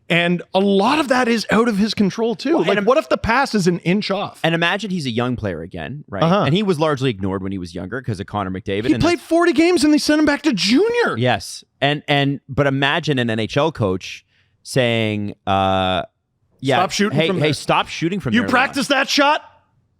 And a lot of that is out of his control too. Well, Like, and what if the pass is an inch off? And imagine he's a young player again, right? Uh-huh. And he was largely ignored when he was younger because of Connor McDavid. He and played 40 games and they sent him back to junior. yes, but imagine an NHL coach saying, Stop shooting from there. stop shooting from You there, practice that shot?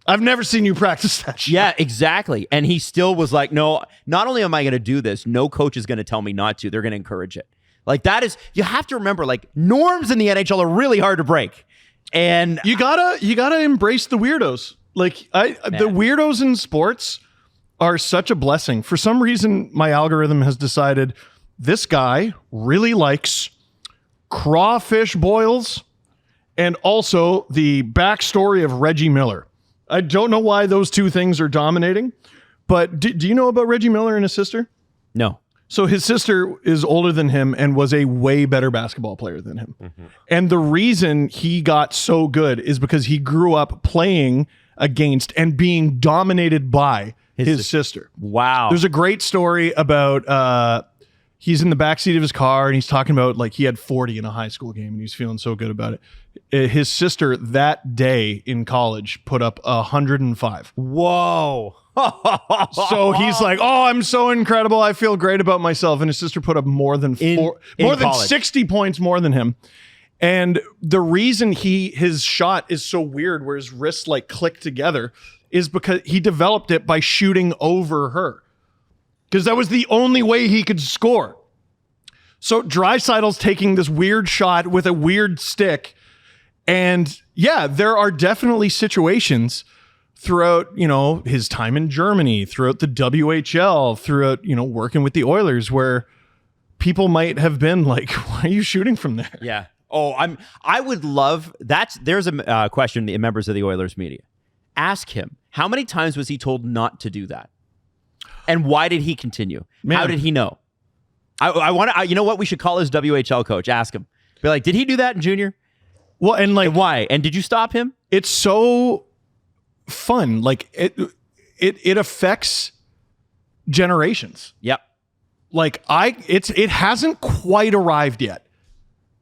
I've never seen you practice that shot. Yeah, exactly. And he still was like, no, not only am I going to do this, no coach is going to tell me not to. They're going to encourage it. Like, that is, you have to remember, like, norms in the NHL are really hard to break. And You gotta embrace the weirdos. Like, the weirdos in sports are such a blessing. For some reason, my algorithm has decided this guy really likes crawfish boils and also the backstory of Reggie Miller. I don't know why those two things are dominating, but do you know about Reggie Miller and his sister? no. So his sister is older than him and was a way better basketball player than him. And the reason he got so good is because he grew up playing against and being dominated by his sister. Wow. There's a great story about he's in the backseat of his car and he's talking about, like, he had 40 in a high school game and he's feeling so good about it. His sister that day in college put up 105. Whoa. So he's like, "Oh, I'm so incredible. I feel great about myself." And his sister put up more than In than college. 60 points more than him. And the reason his shot is so weird, where his wrists like click together, is because he developed it by shooting over her. Because that was the only way he could score. So Draisaitl's taking this weird shot with a weird stick. And yeah, there are definitely situations throughout, his time in Germany, throughout the WHL, throughout, working with the Oilers, where people might have been like, "Why are you shooting from there?" Yeah. Oh, I would love there's a question in members of the Oilers media. Ask him, how many times was he told not to do that? And why did he continue? Man. How did he know? I want to, you know what? We should call his WHL coach. Ask him. Be like, did he do that in junior? Well, and like, And why? And did you stop him? it's so fun. Like, it affects generations. Yep. Like, it hasn't quite arrived yet,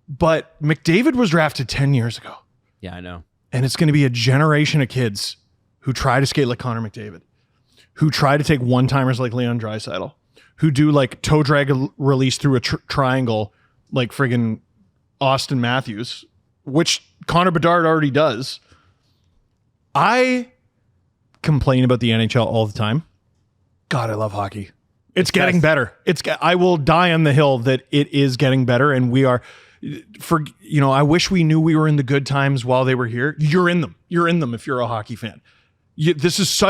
but McDavid was drafted 10 years ago. Yeah, I know. And it's going to be a generation of kids who try to skate like Connor McDavid, who try to take one-timers like Leon Draisaitl, who do like toe drag release through a triangle like friggin' Austin Matthews, which Connor Bedard already does. I complain about the NHL all the time. God, I love hockey. It's getting better. I will die on the hill that it is getting better, and we are. I wish we knew we were in the good times while they were here. You're in them. You're in them if you're a hockey fan. This is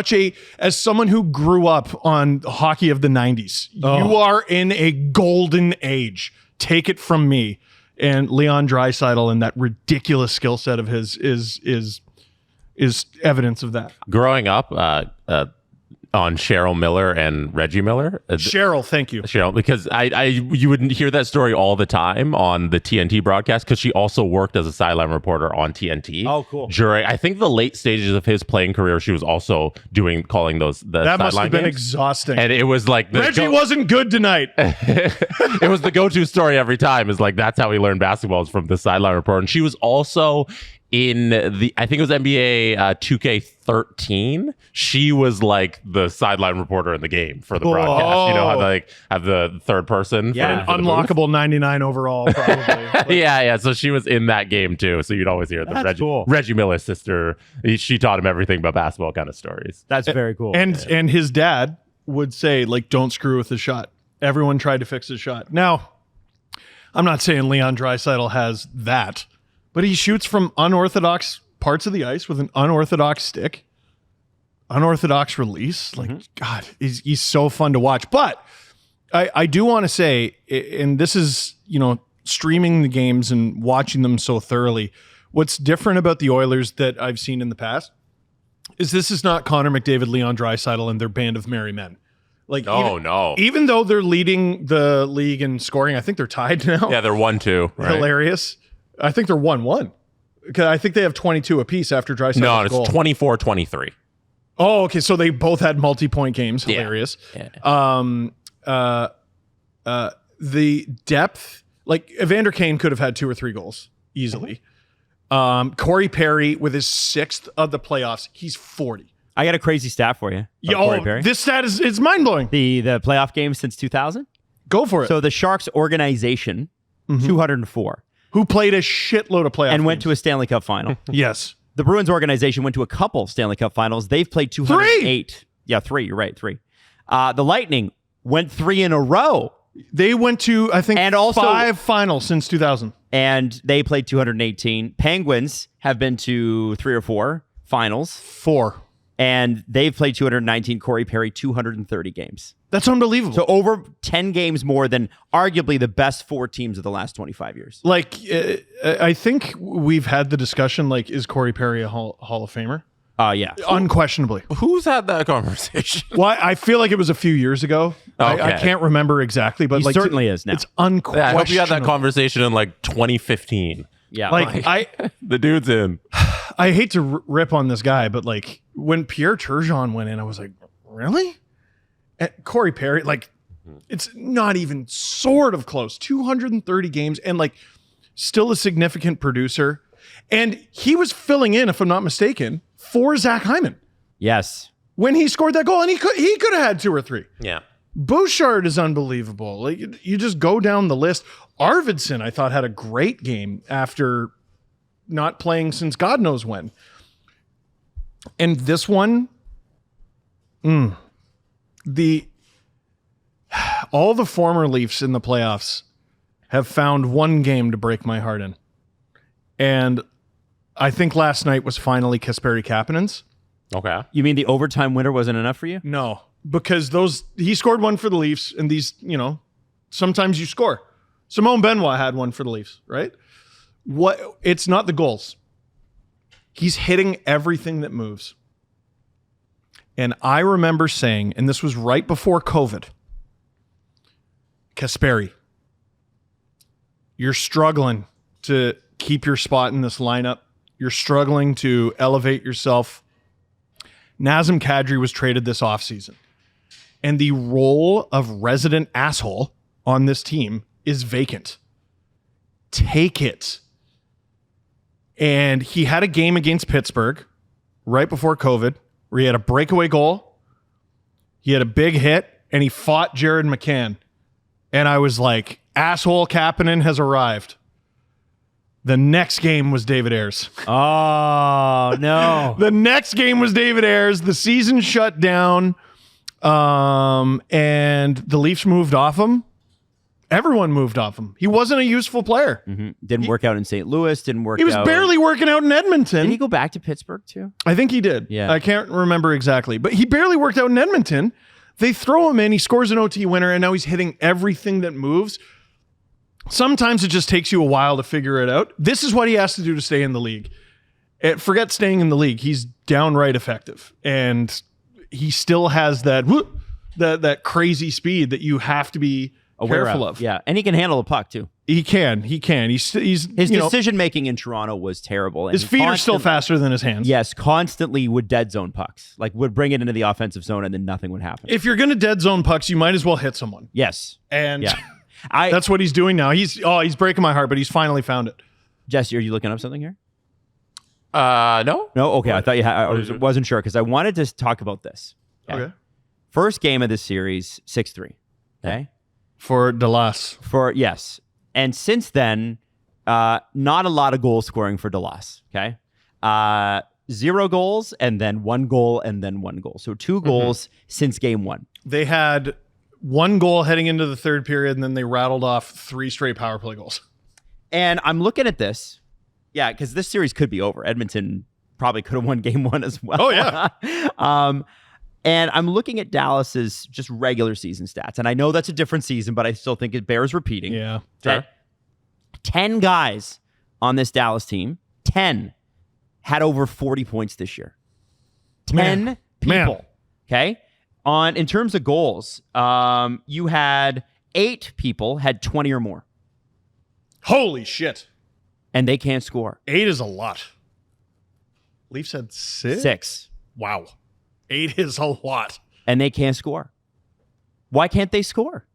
as someone who grew up on hockey of the 90s, you are in a golden age. Take it from me. And Leon Draisaitl and that ridiculous skill set of his is evidence of that. Growing up on Cheryl Miller and Reggie Miller. Cheryl, thank you. Cheryl, because you would hear that story all the time on the TNT broadcast because she also worked as a sideline reporter on TNT. Oh, cool. During, I think, the late stages of his playing career, she was also calling those the that sideline must have been games. Exhausting. And it was like Reggie wasn't good tonight. It was the go-to story every time. Is like that's how he learned basketball is from the sideline report. And she was also in I think it was NBA 2K13. She was like the sideline reporter in the game for the broadcast. You know, have the third person. Yeah, for the unlockable 99 overall, probably. yeah. So she was in that game too. So you'd always hear the Reggie Miller's sister. She taught him everything about basketball kind of stories. That's very cool. And his dad would say, like, don't screw with the shot. Everyone tried to fix his shot. Now, I'm not saying Leon Draisaitl has that, but he shoots from unorthodox parts of the ice with an unorthodox stick, unorthodox release. Like, God, he's so fun to watch. But I do want to say, and this is, streaming the games and watching them so thoroughly, what's different about the Oilers that I've seen in the past is this is not Connor McDavid, Leon Draisaitl, and their band of merry men. Like, even though they're leading the league in scoring, I think they're tied now. Yeah, they're 1-2. Right? Hilarious. I think they're 1-1. Because I think they have 22 apiece after Draisaitl's goal. No, it's 24-23. Oh, okay. So they both had multi-point games. Hilarious. Yeah. The depth, like Evander Kane could have had 2 or 3 goals easily. Corey Perry with his 6th of the playoffs. He's 40. I got a crazy stat for you. Corey Perry. This stat is mind-blowing. The playoff games since 2000. Go for it. So the Sharks organization, 204. Who played a shitload of playoffs and went to a Stanley Cup final. Yes. The Bruins organization went to a couple Stanley Cup finals. They've played 208. 3. Yeah, 3. You're right, 3. The Lightning went 3 in a row. They went to, I think, and also 5 finals since 2000. And they played 218. Penguins have been to 3 or 4 finals. 4. And they've played 219. Corey Perry, 230 games. That's unbelievable. So over 10 games more than arguably the best 4 teams of the last 25 years. Like, I think we've had the discussion, like, is Corey Perry a Hall of Famer? Yeah. Unquestionably. Who's had that conversation? Well, I feel like it was a few years ago. Okay. I can't remember exactly, but he certainly is now. It's unquestionable. I hope you had that conversation in like 2015. Yeah. Like, the dude's in. I hate to rip on this guy, but like when Pierre Turgeon went in, I was like, really? And Corey Perry, like, it's not even sort of close. 230 games and like still a significant producer. And he was filling in, if I'm not mistaken, for Zach Hyman. Yes. When he scored that goal, and he could have had 2 or 3. Yeah. Bouchard is unbelievable. Like, you just go down the list. Arvidsson, I thought, had a great game after not playing since God knows when. And this one, all the former Leafs in the playoffs have found one game to break my heart in. And I think last night was finally Kasperi Kapanen's. Okay. You mean the overtime winner wasn't enough for you? No, because he scored one for the Leafs, and these, sometimes you score. Simone Benoit had one for the Leafs, right? It's not the goals. He's hitting everything that moves. And I remember saying, and this was right before COVID, Kasperi, you're struggling to keep your spot in this lineup. You're struggling to elevate yourself. Nazem Kadri was traded this offseason. And the role of resident asshole on this team is vacant. Take it. And he had a game against Pittsburgh right before COVID where he had a breakaway goal. He had a big hit and he fought Jared McCann. And I was like, asshole Kapanen has arrived. The next game was David Ayres. Oh, no. The next game was David Ayres. The season shut down. And the Leafs moved off him. Everyone moved off him. He wasn't a useful player. Didn't work out in St. Louis. Didn't work out. He was barely working out in Edmonton. Did he go back to Pittsburgh too? I think he did. Yeah. I can't remember exactly. But he barely worked out in Edmonton. They throw him in. He scores an OT winner, and now he's hitting everything that moves. Sometimes it just takes you a while to figure it out. This is what he has to do to stay in the league. Forget staying in the league. He's downright effective. And he still has that crazy speed that you have to be careful of. Yeah, and he can handle a puck too. He can. He's His decision making in Toronto was terrible. And his feet are still faster than his hands. Yes, constantly would dead zone pucks. Like would bring it into the offensive zone and then nothing would happen. If you're going to dead zone pucks, you might as well hit someone. Yes. And yeah. That's what he's doing now. He's breaking my heart, but he's finally found it. Jesse, are you looking up something here? No. No? Okay, I thought you had. I wasn't sure because I wanted to talk about this. Okay. First game of this series, 6-3. Okay. For Dallas. Yes. And since then, not a lot of goal scoring for Dallas. Okay. 0 goals and then 1 goal and then 1 goal. So 2 goals since game 1. They had 1 goal heading into the third period, and then they rattled off 3 straight power play goals. And I'm looking at this. Yeah, because this series could be over. Edmonton probably could have won game 1 as well. Oh, yeah. And I'm looking at Dallas's just regular season stats. And I know that's a different season, but I still think it bears repeating. Yeah. That 10 guys on this Dallas team, 10 had over 40 points this year. 10 people. Okay. In terms of goals, you had 8 people had 20 or more. Holy shit. And they can't score. 8 is a lot. Leafs had 6? 6. Wow. 8 is a lot. And they can't score. Why can't they score?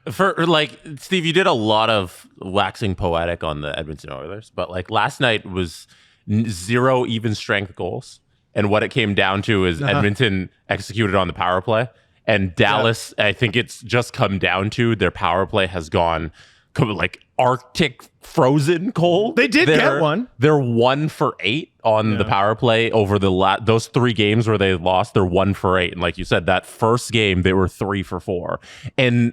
Steve, you did a lot of waxing poetic on the Edmonton Oilers, but last night was 0 even strength goals. And what it came down to is Edmonton executed on the power play. And Dallas, I think it's just come down to their power play has gone Arctic frozen cold. They did get one. They're 1 for 8 on the power play over those 3 games where they lost. They're 1 for 8. And like you said, that first game, they were 3 for 4. And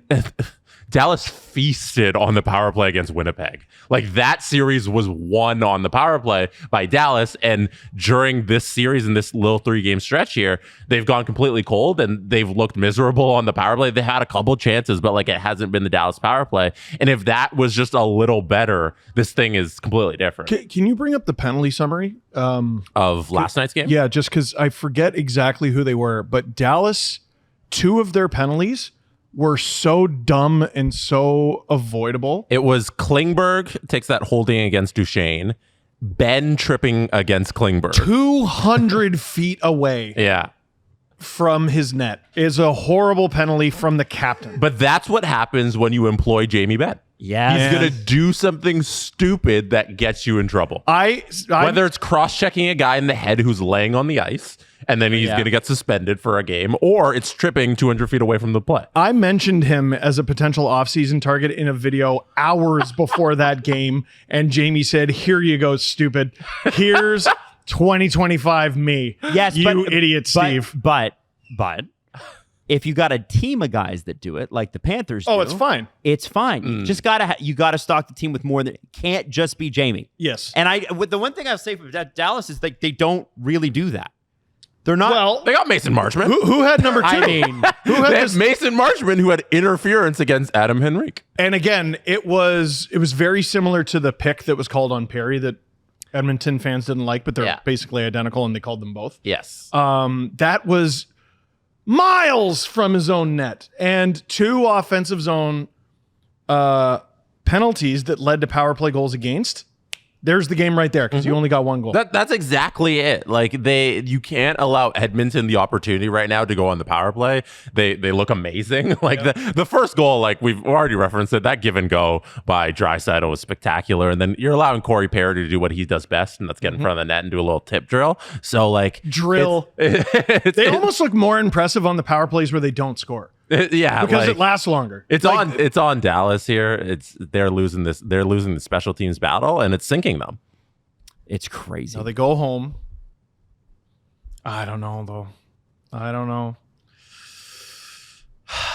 Dallas feasted on the power play against Winnipeg. That series was won on the power play by Dallas. And during this series and this little 3-game stretch here, they've gone completely cold and they've looked miserable on the power play. They had a couple chances, but it hasn't been the Dallas power play. And if that was just a little better, this thing is completely different. Can you bring up the penalty summary? Of last night's game? Yeah, just because I forget exactly who they were. But Dallas, 2 of their penalties were so dumb and so avoidable. It was Klingberg takes that holding against Duchesne, Ben tripping against Klingberg. 200 feet away from his net is a horrible penalty from the captain. But that's what happens when you employ Jamie Benn. Yeah. He's going to do something stupid that gets you in trouble. Whether it's cross-checking a guy in the head who's laying on the ice, and then he's going to get suspended for a game, or it's tripping 200 feet away from the play. I mentioned him as a potential offseason target in a video hours before that game, and Jamie said, "Here you go, stupid. Here's 2025 me." Yes, idiot, Steve. But if you got a team of guys that do it, like the Panthers do, it's fine. It's fine. You just you gotta stock the team with more than it can't just be Jamie. Yes. And the one thing I'll say for Dallas is they don't really do that. They're not. Well, they got Mason Marchment. Who had number 2? I mean, who had this Mason Marchment who had interference against Adam Henrique. And again, it was very similar to the pick that was called on Perry that Edmonton fans didn't like, but they're basically identical, and they called them both. Yes. That was miles from his own net, and 2 offensive zone penalties that led to power play goals against. There's the game right there because you only got 1 goal. That's exactly it. You can't allow Edmonton the opportunity right now to go on the power play. They look amazing. The first goal, we've already referenced it, that give and go by Draisaitl was spectacular. And then you're allowing Corey Perry to do what he does best, and that's get in front of the net and do a little tip drill. So drill. They almost look more impressive on the power plays where they don't score. Because it lasts longer. It's on Dallas here. They're losing the special teams battle, and it's sinking them. It's crazy. Now they go home. I don't know though. I don't know.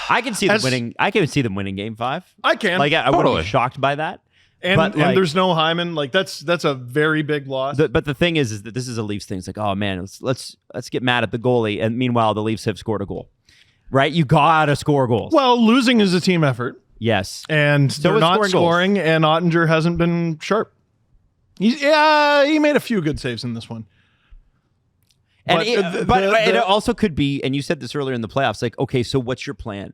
I can see them winning. I can see them winning Game 5. I can. Like I wouldn't Totally. be shocked by that. And, but, and like, there's no Hyman. Like that's a very big loss. but the thing is that this is a Leafs thing. It's like, oh man, let's get mad at the goalie, and meanwhile the Leafs have scored a goal. Right? You gotta score goals. Well, losing is a team effort. Yes. And they're is not scoring scoring, and Ottinger hasn't been sharp. He made a few good saves in this one. And But it also could be, and you said this earlier in the playoffs, like, okay, so what's your plan?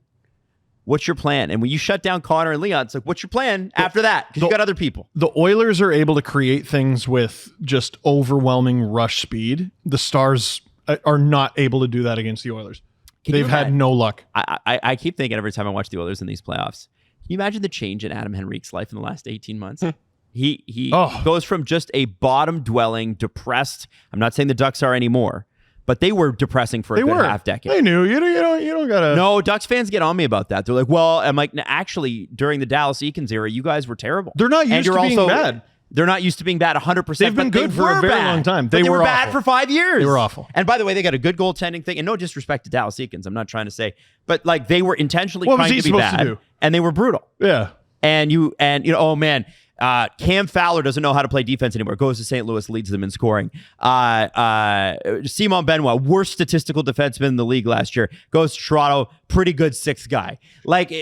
What's your plan? And when you shut down Connor and Leon, it's like, what's your plan after that? Because you got other people. The Oilers are able to create things with just overwhelming rush speed. The Stars are not able to do that against the Oilers. They've had no luck. I keep thinking every time I watch the Oilers in these playoffs, can you imagine the change in Adam Henrique's life in the last 18 months? He goes from just a bottom-dwelling, depressed, I'm not saying the Ducks are anymore, but they were depressing for a good half decade. They knew. You don't gotta. No, Ducks fans get on me about that. They're like, well, I'm like, actually, during the Dallas Eakins era, you guys were terrible. They're not used to being bad. They're not used to being bad 100%. They've been good for a very long time. They were bad awful. for 5 years. They were awful. And by the way, they got a good goaltending thing. And no disrespect to Dallas Eakins, I'm not trying to say, but like they were intentionally What was trying he to be supposed to bad, do? and they were brutal. Yeah. And you know, oh man, Cam Fowler doesn't know how to play defense anymore. Goes to St. Louis, leads them in scoring. Simon Benoit, worst statistical defenseman in the league last year, goes to Toronto, pretty good sixth guy. Like,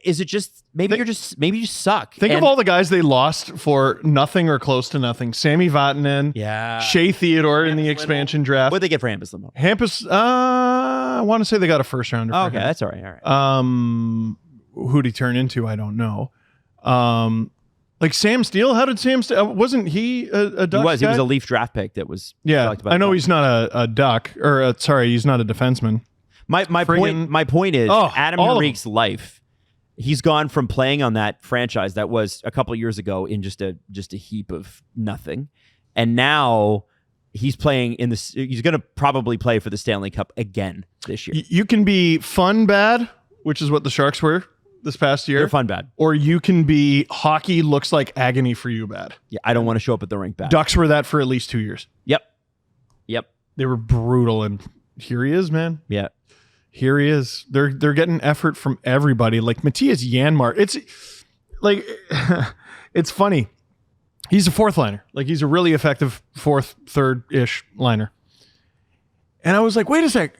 is it just maybe you just suck? Think of all the guys they lost for nothing or close to nothing. Sammy Vatanen, Shea Theodore in the expansion draft. What'd they get for Hampus Limo? Hampus, I want to say they got a first rounder. Oh, okay, him. that's all right. Who'd he turn into? I don't know. Like Sam Steele, how did Sam Steele? Wasn't he a Ducks guy? He was a Leaf draft pick that was. Yeah, I know he's not a Duck, or he's not a defenseman. My point is Adam Henrique's life. He's gone from playing on that franchise that was a couple of years ago in just a heap of nothing, and now he's playing in this. He's going to probably play for the Stanley Cup again this year. You can be fun bad, which is what the Sharks were this past year. They're fun bad. Or you can be hockey looks like agony for you bad. Yeah, I don't want to show up at the rink bad. Ducks were that for at least 2 years. Yep. They were brutal, and here he is, man. Yeah. Here he is. They're getting effort from everybody. Like Matthias Janmark. It's like it's funny. He's a fourth liner. Like he's a really effective fourth, third-ish liner. And I was like, wait a sec.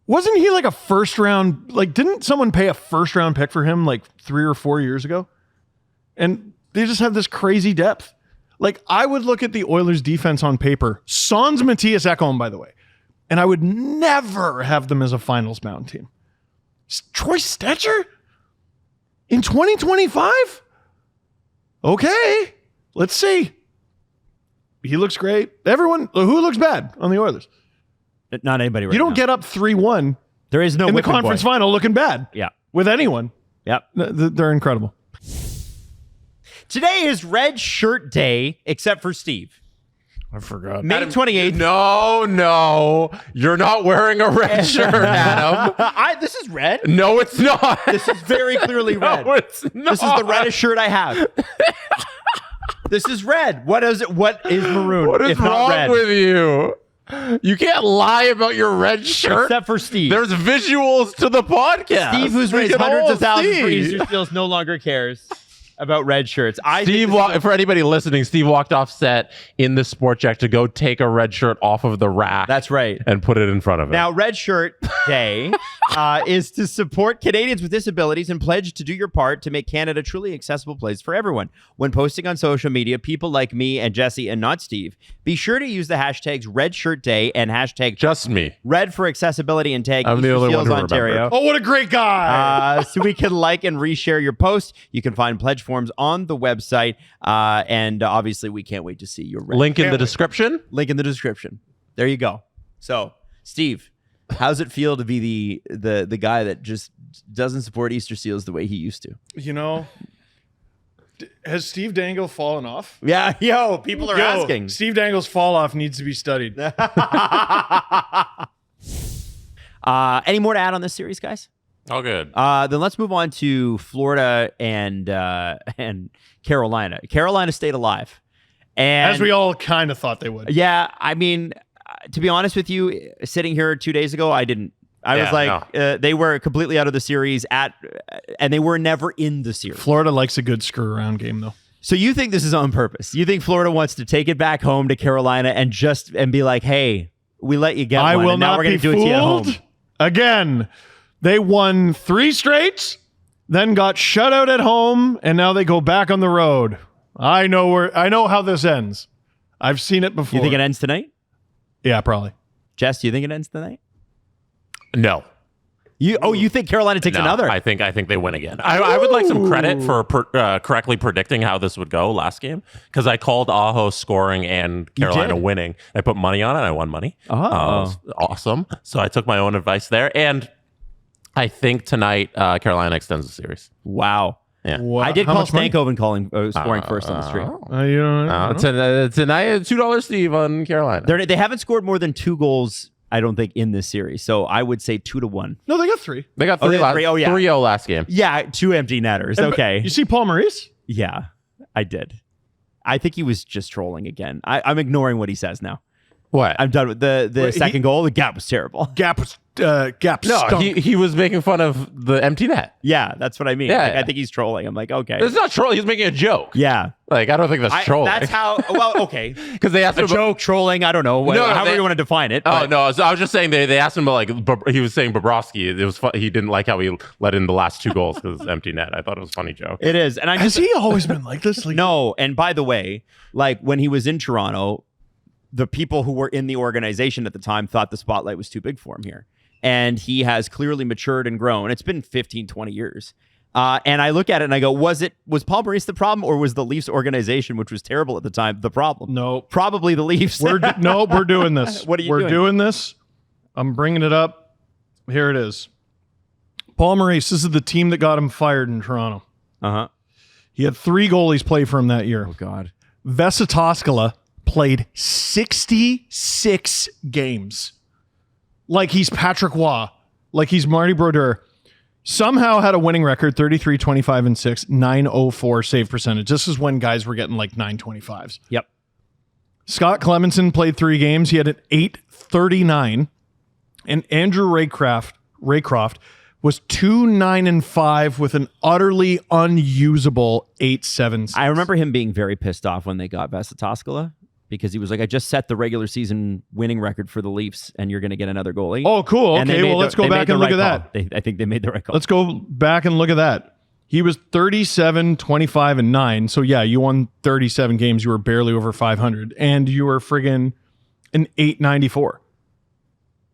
Wasn't he like a first round? Like, didn't someone pay a first round pick for him like 3 or 4 years ago? And they just have this crazy depth. Like, I would look at the Oilers defense on paper, sans Matthias Ekholm, by the way, and I would never have them as a finals bound team. Troy Stetcher in 2025? Okay, let's see. He looks great. Everyone, who looks bad on the Oilers? Not anybody right You don't now. get up 3-1 There is no in the whipping conference boy. final looking bad. Yeah. With anyone. Yep. They're incredible. Today is Red Shirt Day, except for Steve. I forgot. May 28th. No, you're not wearing a red shirt, Adam. This is red. No, it's not. This is very clearly red. No, it's not. This is the reddest shirt I have. This is red. What is it? What is maroon? What is if not wrong red? with you? You can't lie about your red shirt. Except for Steve. There's visuals to the podcast. Steve, who's We raised can hundreds all of thousands for see. Easter Steals, no longer cares about red shirts. For anybody listening, Steve walked off set in the Sport Check to go take a red shirt off of the rack. That's right. And put it in front of him. Now, Red Shirt Day is to support Canadians with disabilities and pledge to do your part to make Canada a truly accessible place for everyone. When posting on social media, people like me and Jesse and not Steve, be sure to use the hashtags Red Shirt Day and hashtag just me. Red for accessibility and tag I'm the Easter only Seals one who Ontario. remembered. Oh, what a great guy. So we can like and reshare your post. You can find pledge forms on the website. And obviously, we can't wait to see your red. Link in the description. Link in the description. There you go. So, Steve, how's it feel to be the guy that just doesn't support Easter Seals the way he used to? You know, has Steve Dangle fallen off? Yeah, people are asking. Steve Dangle's fall off needs to be studied. Any more to add on this series, guys? Oh, good. Then let's move on to Florida and Carolina. Carolina stayed alive. And As we all kind of thought they would. yeah, I mean, to be honest with you, sitting here 2 days ago, I didn't I was like, they were completely out of the series and they were never in the series. Florida likes a good screw around game, though. So you think this is on purpose? You think Florida wants to take it back home to Carolina and be like, hey, we let you get I one, will and now not we're going be to do it to you at home. fooled. Again, they won 3 straight, then got shut out at home, and now they go back on the road. I know how this ends. I've seen it before. You think it ends tonight? Yeah, probably. Jess, do you think it ends tonight? No. You think Carolina takes another? I think they win again. I would like some credit for correctly predicting how this would go last game, because I called Aho scoring and Carolina winning. I put money on it. I won money. Awesome. So I took my own advice there, and I think tonight Carolina extends the series. Wow. Yeah. I did call Stankoven scoring first on the streak. Tonight, $2 Steve on Carolina. They haven't scored more than 2 goals, I don't think, in this series. So I would say 2-1. No, they got 3. They got 3 last. 3-0 last game. Yeah, 2 empty netters. Okay. You see Paul Maurice? Yeah, I did. I think he was just trolling again. I'm ignoring what he says now. What? I'm done with the second goal. The gap was terrible. Gap No, stunk. he was making fun of the empty net. Yeah, that's what I mean. Yeah. I think he's trolling. I'm like, okay. It's not trolling. He's making a joke. Yeah. Like, I don't think that's trolling. That's how, well, okay. Because they asked him joke, trolling, I don't know. However you want to define it. Oh, no. I was just saying they asked him about, like, he was saying Bobrovsky. It was he didn't like how he let in the last 2 goals because it's empty net. I thought it was a funny joke. It is. And Has he always been like this? No. And by the way, like, when he was in Toronto, the people who were in the organization at the time thought the spotlight was too big for him here. And he has clearly matured and grown. It's been 15, 20 years. And I look at it and I go, was Paul Maurice the problem, or was the Leafs organization, which was terrible at the time, the problem? No. Probably the Leafs. We're doing this. What are you doing? We're doing this. I'm bringing it up. Here it is. Paul Maurice, this is the team that got him fired in Toronto. Uh-huh. He had 3 goalies play for him that year. Oh, God. Vesa Toskala played 66 games. Like he's Patrick Waugh. Like he's Marty Brodeur. Somehow had a winning record, 33, 25, and 6, 904 save percentage. This is when guys were getting like 925s. Yep. Scott Clemenson played 3 games. He had an 839. And Andrew Raycroft was 2-9-5 with an utterly unusable 8-7. I remember him being very pissed off when they got Vesa Toskala, because he was like, I just set the regular season winning record for the Leafs, and you're going to get another goalie. Oh, cool. Okay, well, let's go back and look at that. I think they made the right call. Let's go back and look at that. He was 37, 25, and 9. So, yeah, you won 37 games. You were barely over 500. And you were friggin' an 894.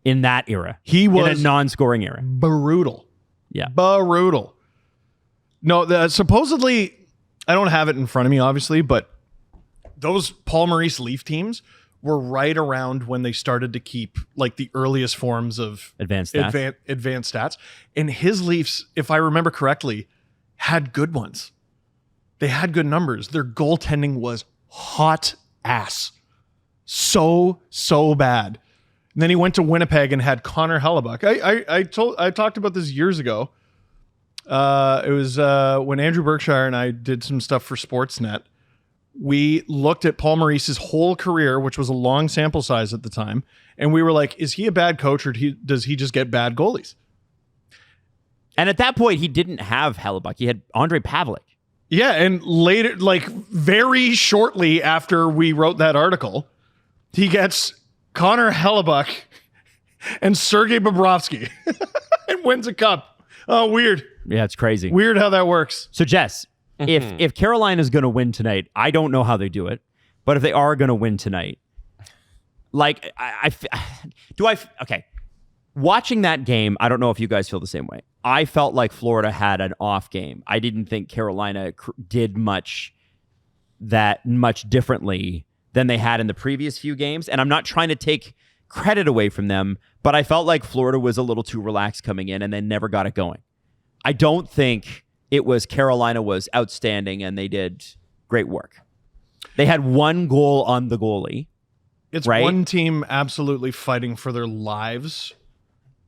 In that era. He was in a non-scoring era. Brutal. Yeah. Brutal. No, supposedly, I don't have it in front of me, obviously, but those Paul Maurice Leaf teams were right around when they started to keep like the earliest forms of advanced stats. And his Leafs, if I remember correctly, had good ones. They had good numbers. Their goaltending was hot ass. So bad. And then he went to Winnipeg and had Connor Hellebuck. I talked about this years ago. It was when Andrew Berkshire and I did some stuff for Sportsnet. We looked at Paul Maurice's whole career, which was a long sample size at the time, and we were like, is he a bad coach, or does he just get bad goalies? And at that point, he didn't have Hellebuck. He had Andre Pavlik. Yeah, and later, like very shortly after we wrote that article, he gets Connor Hellebuck and Sergei Bobrovsky and wins a cup. Oh, weird. Yeah, it's crazy. Weird how that works. So, Jess, if Carolina's going to win tonight, I don't know how they do it, but if they are going to win tonight, like, okay. Watching that game, I don't know if you guys feel the same way. I felt like Florida had an off game. I didn't think Carolina did much differently than they had in the previous few games. And I'm not trying to take credit away from them, but I felt like Florida was a little too relaxed coming in and they never got it going. I don't think it was Carolina was outstanding and they did great work. They had 1 goal on the goalie. It's right? One team absolutely fighting for their lives,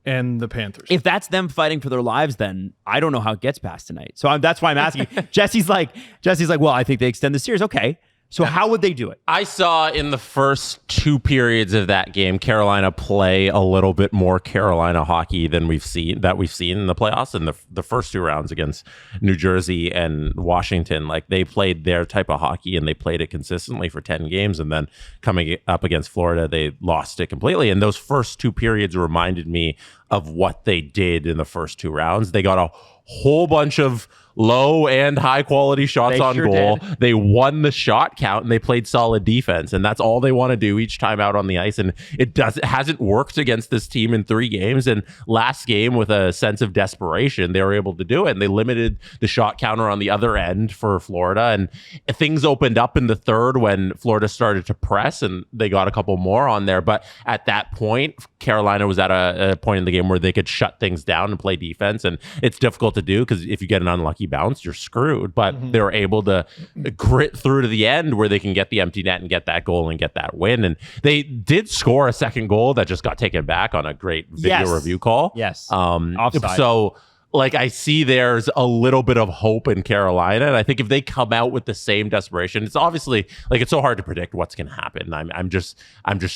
and the Panthers. If that's them fighting for their lives, then I don't know how it gets past tonight. So that's why I'm asking. Jesse's like, well, I think they extend the series. Okay. So how would they do it? I saw in the first 2 periods of that game, Carolina play a little bit more Carolina hockey than we've seen in the playoffs. And the first 2 rounds against New Jersey and Washington, like they played their type of hockey and they played it consistently for 10 games. And then coming up against Florida, they lost it completely. And those first 2 periods reminded me of what they did in the first 2 rounds. They got a whole bunch of low and high quality shots on goal. They won the shot count and they played solid defense, and that's all they want to do each time out on the ice. And it hasn't worked against this team in 3 games. And last game, with a sense of desperation, they were able to do it, and they limited the shot counter on the other end for Florida. And things opened up in the third when Florida started to press, and they got a couple more on there. But at that point, Carolina was at a point in the game where they could shut things down and play defense, and it's difficult to do because if you get an unlucky bounce, you're screwed. But they were able to grit through to the end where they can get the empty net and get that goal and get that win. And they did score a second goal that just got taken back on a great video review call. Yes. Offside. So like I see there's a little bit of hope in Carolina, and I think if they come out with the same desperation, it's obviously like it's so hard to predict what's going to happen. I'm just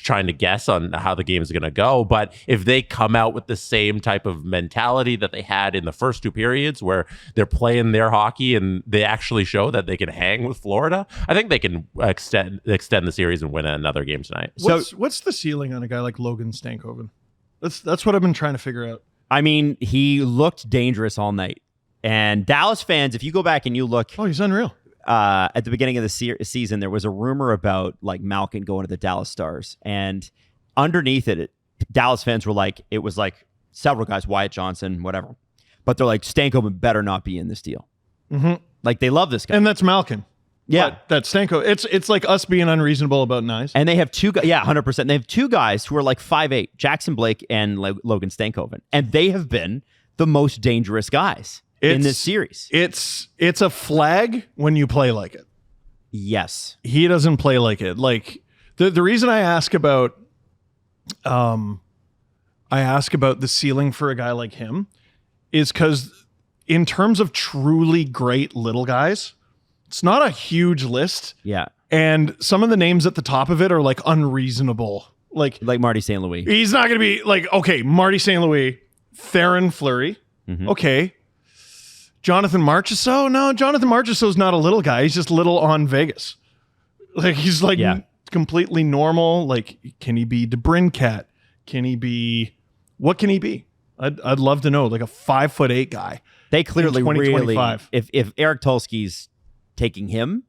trying to guess on how the game is going to go. But if they come out with the same type of mentality that they had in the first 2 periods, where they're playing their hockey and they actually show that they can hang with Florida, I think they can extend the series and win another game tonight. What's the ceiling on a guy like Logan Stankoven? That's what I've been trying to figure out. I mean, he looked dangerous all night. And Dallas fans, if you go back and you look... Oh, he's unreal. At the beginning of the season, there was a rumor about like Malkin going to the Dallas Stars. And underneath it, Dallas fans were like, it was like several guys, Wyatt Johnson, whatever. But they're like, Stankoven better not be in this deal. Mm-hmm. Like, they love this guy. And that's Malkin. Yeah. But that's Stanko. It's like us being unreasonable about Nyes. And they have 2 guys. Yeah, 100%. They have 2 guys who are like 5'8", Jackson Blake and Logan Stankoven. And they have been the most dangerous guys in this series. It's a flag when you play like it. Yes. He doesn't play like it. Like the reason I ask about the ceiling for a guy like him is because in terms of truly great little guys, it's not a huge list. Yeah. And some of the names at the top of it are like unreasonable. Like Marty St. Louis. He's not going to be like, okay, Marty St. Louis, Theron Fleury. Mm-hmm. Okay. Jonathan Marchessault? No, Jonathan Marchessault's not a little guy. He's just little on Vegas. Like he's like completely normal. Like, can he be DeBrincat? What can he be? I'd love to know. Like a 5'8" guy. They clearly really, if Eric Tulski's taking him,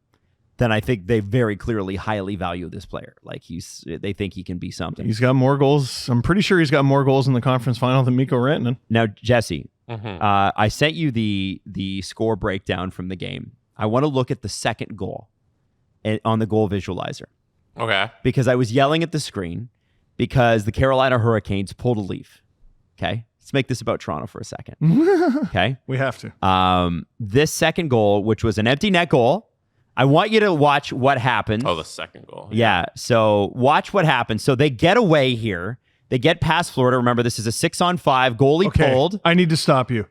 then I think they very clearly highly value this player. Like they think he can be something. He's got more goals. I'm pretty sure he's got more goals in the conference final than Mikko Rantanen. Now, Jesse, I sent you the score breakdown from the game. I want to look at the second goal on the goal visualizer. Okay. Because I was yelling at the screen because the Carolina Hurricanes pulled a leaf. Okay. Let's make this about Toronto for a second. Okay. We have to. This second goal, which was an empty net goal, I want you to watch what happened. Oh, the second goal. Yeah. So watch what happened. So they get away here. They get past Florida. Remember, this is a 6-on-5 goalie pulled. I need to stop you.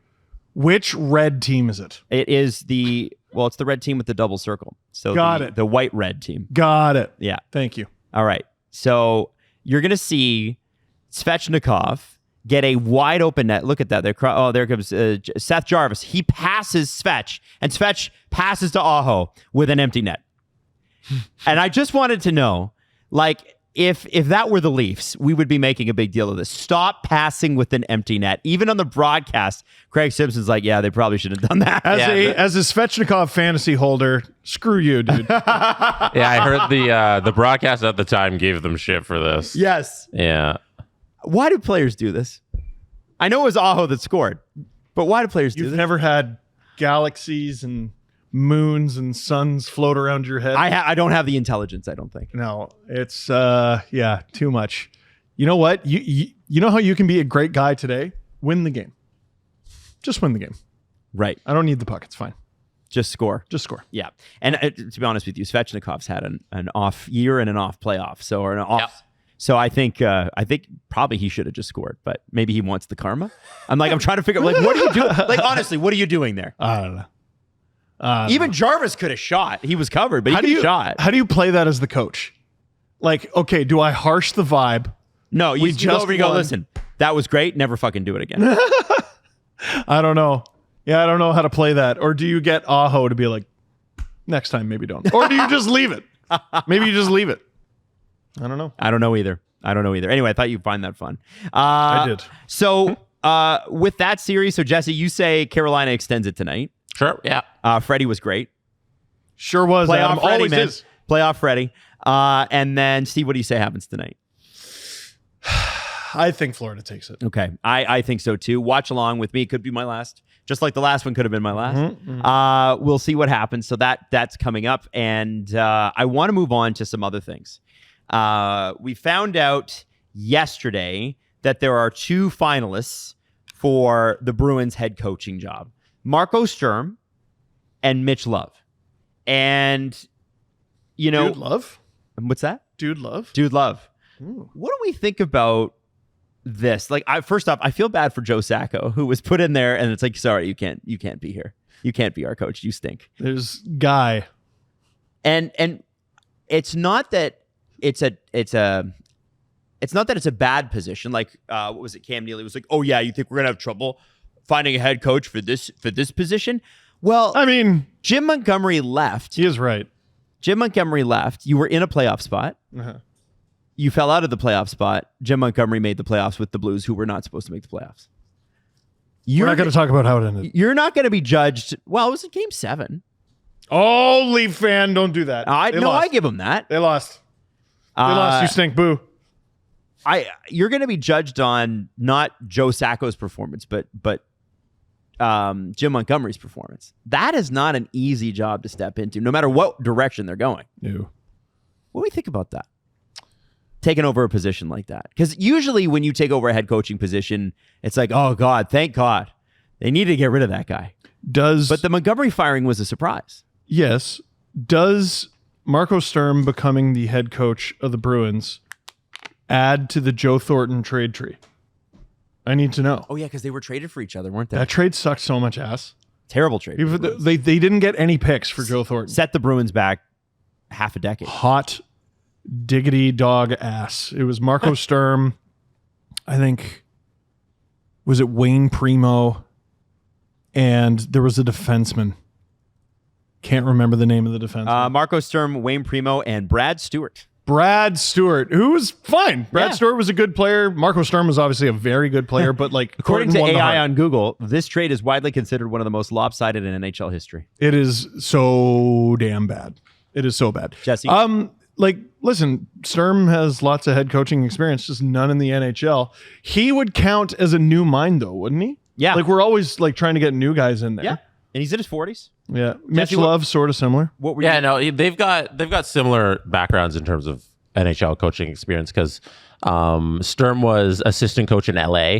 Which red team is it? It is it's the red team with the double circle. So the white red team. Got it. Yeah. Thank you. All right. So you're going to see Svechnikov get a wide open net. Look at that. There comes Seth Jarvis. He passes Svech, and Svech passes to Aho with an empty net. And I just wanted to know, like, if that were the Leafs, we would be making a big deal of this. Stop passing with an empty net. Even on the broadcast, Craig Simpson's like, yeah, they probably should have done that. As a Svechnikov fantasy holder, screw you, dude. Yeah, I heard the broadcast at the time gave them shit for this. Yes. Yeah. Why do players do this? I know it was Aho that scored, but why do players do this? You've never had galaxies and moons and suns float around your head? I don't have the intelligence, I don't think. No, it's too much. You know what? You know how you can be a great guy today? Win the game. Just win the game. Right. I don't need the puck. It's fine. Just score. Just score. Yeah. And to be honest with you, Svechnikov's had an off year and an off playoff. So I think probably he should have just scored, but maybe he wants the karma. I'm trying to figure out, like, what are you doing? Like, honestly, what are you doing there? I don't know. Even Jarvis could have shot. He was covered, but he could have shot. How do you play that as the coach? Like, okay, do I harsh the vibe? No, you just go over and go, listen, that was great. Never fucking do it again. I don't know. Yeah, I don't know how to play that. Or do you get Aho to be like, next time, maybe don't. Or do you just leave it? Maybe you just leave it. I don't know. I don't know either. Anyway, I thought you'd find that fun. I did. So with that series, so Jesse, you say Carolina extends it tonight. Sure. Yeah. Freddie was great. Sure was. Playoff Adam. Freddie, Always man. is. Playoff Freddie. And then, Steve, what do you say happens tonight? I think Florida takes it. Okay. I think so too. Watch along with me. It could be my last. Just like the last one could have been my last. We'll see what happens. So that's coming up. And I want to move on to some other things. We found out yesterday that there are 2 finalists for the Bruins head coaching job. Marco Sturm and Mitch Love. And, you know... Dude Love? What's that? Dude Love? Dude Love. Ooh. What do we think about this? Like, first off, I feel bad for Joe Sacco, who was put in there, and it's like, sorry, you can't be here. You can't be our coach. You stink. There's Guy. And it's not that it's a bad position. Like, what was it? Cam Neely was like, oh yeah, you think we're gonna have trouble finding a head coach for this position? Well, I mean, Jim Montgomery left. he is right. Jim Montgomery left. You were in a playoff spot. Uh-huh. You fell out of the playoff spot. Jim Montgomery made the playoffs with the Blues, who were not supposed to make the playoffs. We're not going to talk about how it ended. You're not going to be judged. Well, it was in Game 7. Oh, Leaf fan, don't do that. I lost. give them that. They lost. They lost. You stink. Boo. You're going to be judged on not Joe Sacco's performance, but Jim Montgomery's performance. That is not an easy job to step into, no matter what direction they're going. Ew. What do we think about that? Taking over a position like that? Because usually when you take over a head coaching position, it's like, oh God, thank God. They need to get rid of that guy. But the Montgomery firing was a surprise. Yes. Does Marco Sturm becoming the head coach of the Bruins add to the Joe Thornton trade tree? I need to know. Oh yeah, because they were traded for each other, weren't they? That trade sucked so much ass. Terrible trade. They didn't get any picks for Joe Thornton. Set the Bruins back half a decade. Hot diggity dog ass. It was Marco Sturm. I think, was it Wayne Primo? And there was a defenseman. Can't remember the name of the defenseman. Marco Sturm, Wayne Primo, and Brad Stewart. Brad Stewart, who was fine. Brad Stewart was a good player. Marco Sturm was obviously a very good player, but like according to AI on Google, this trade is widely considered one of the most lopsided in NHL history. It is so damn bad. It is so bad. Jesse? Listen, Sturm has lots of head coaching experience, just none in the NHL. He would count as a new mind though, wouldn't he? Yeah. Like we're always like trying to get new guys in there. Yeah. And he's in his 40s. Yeah. Mitch Love, sort of similar. What were Yeah, no, they've got similar backgrounds in terms of NHL coaching experience because Sturm was assistant coach in LA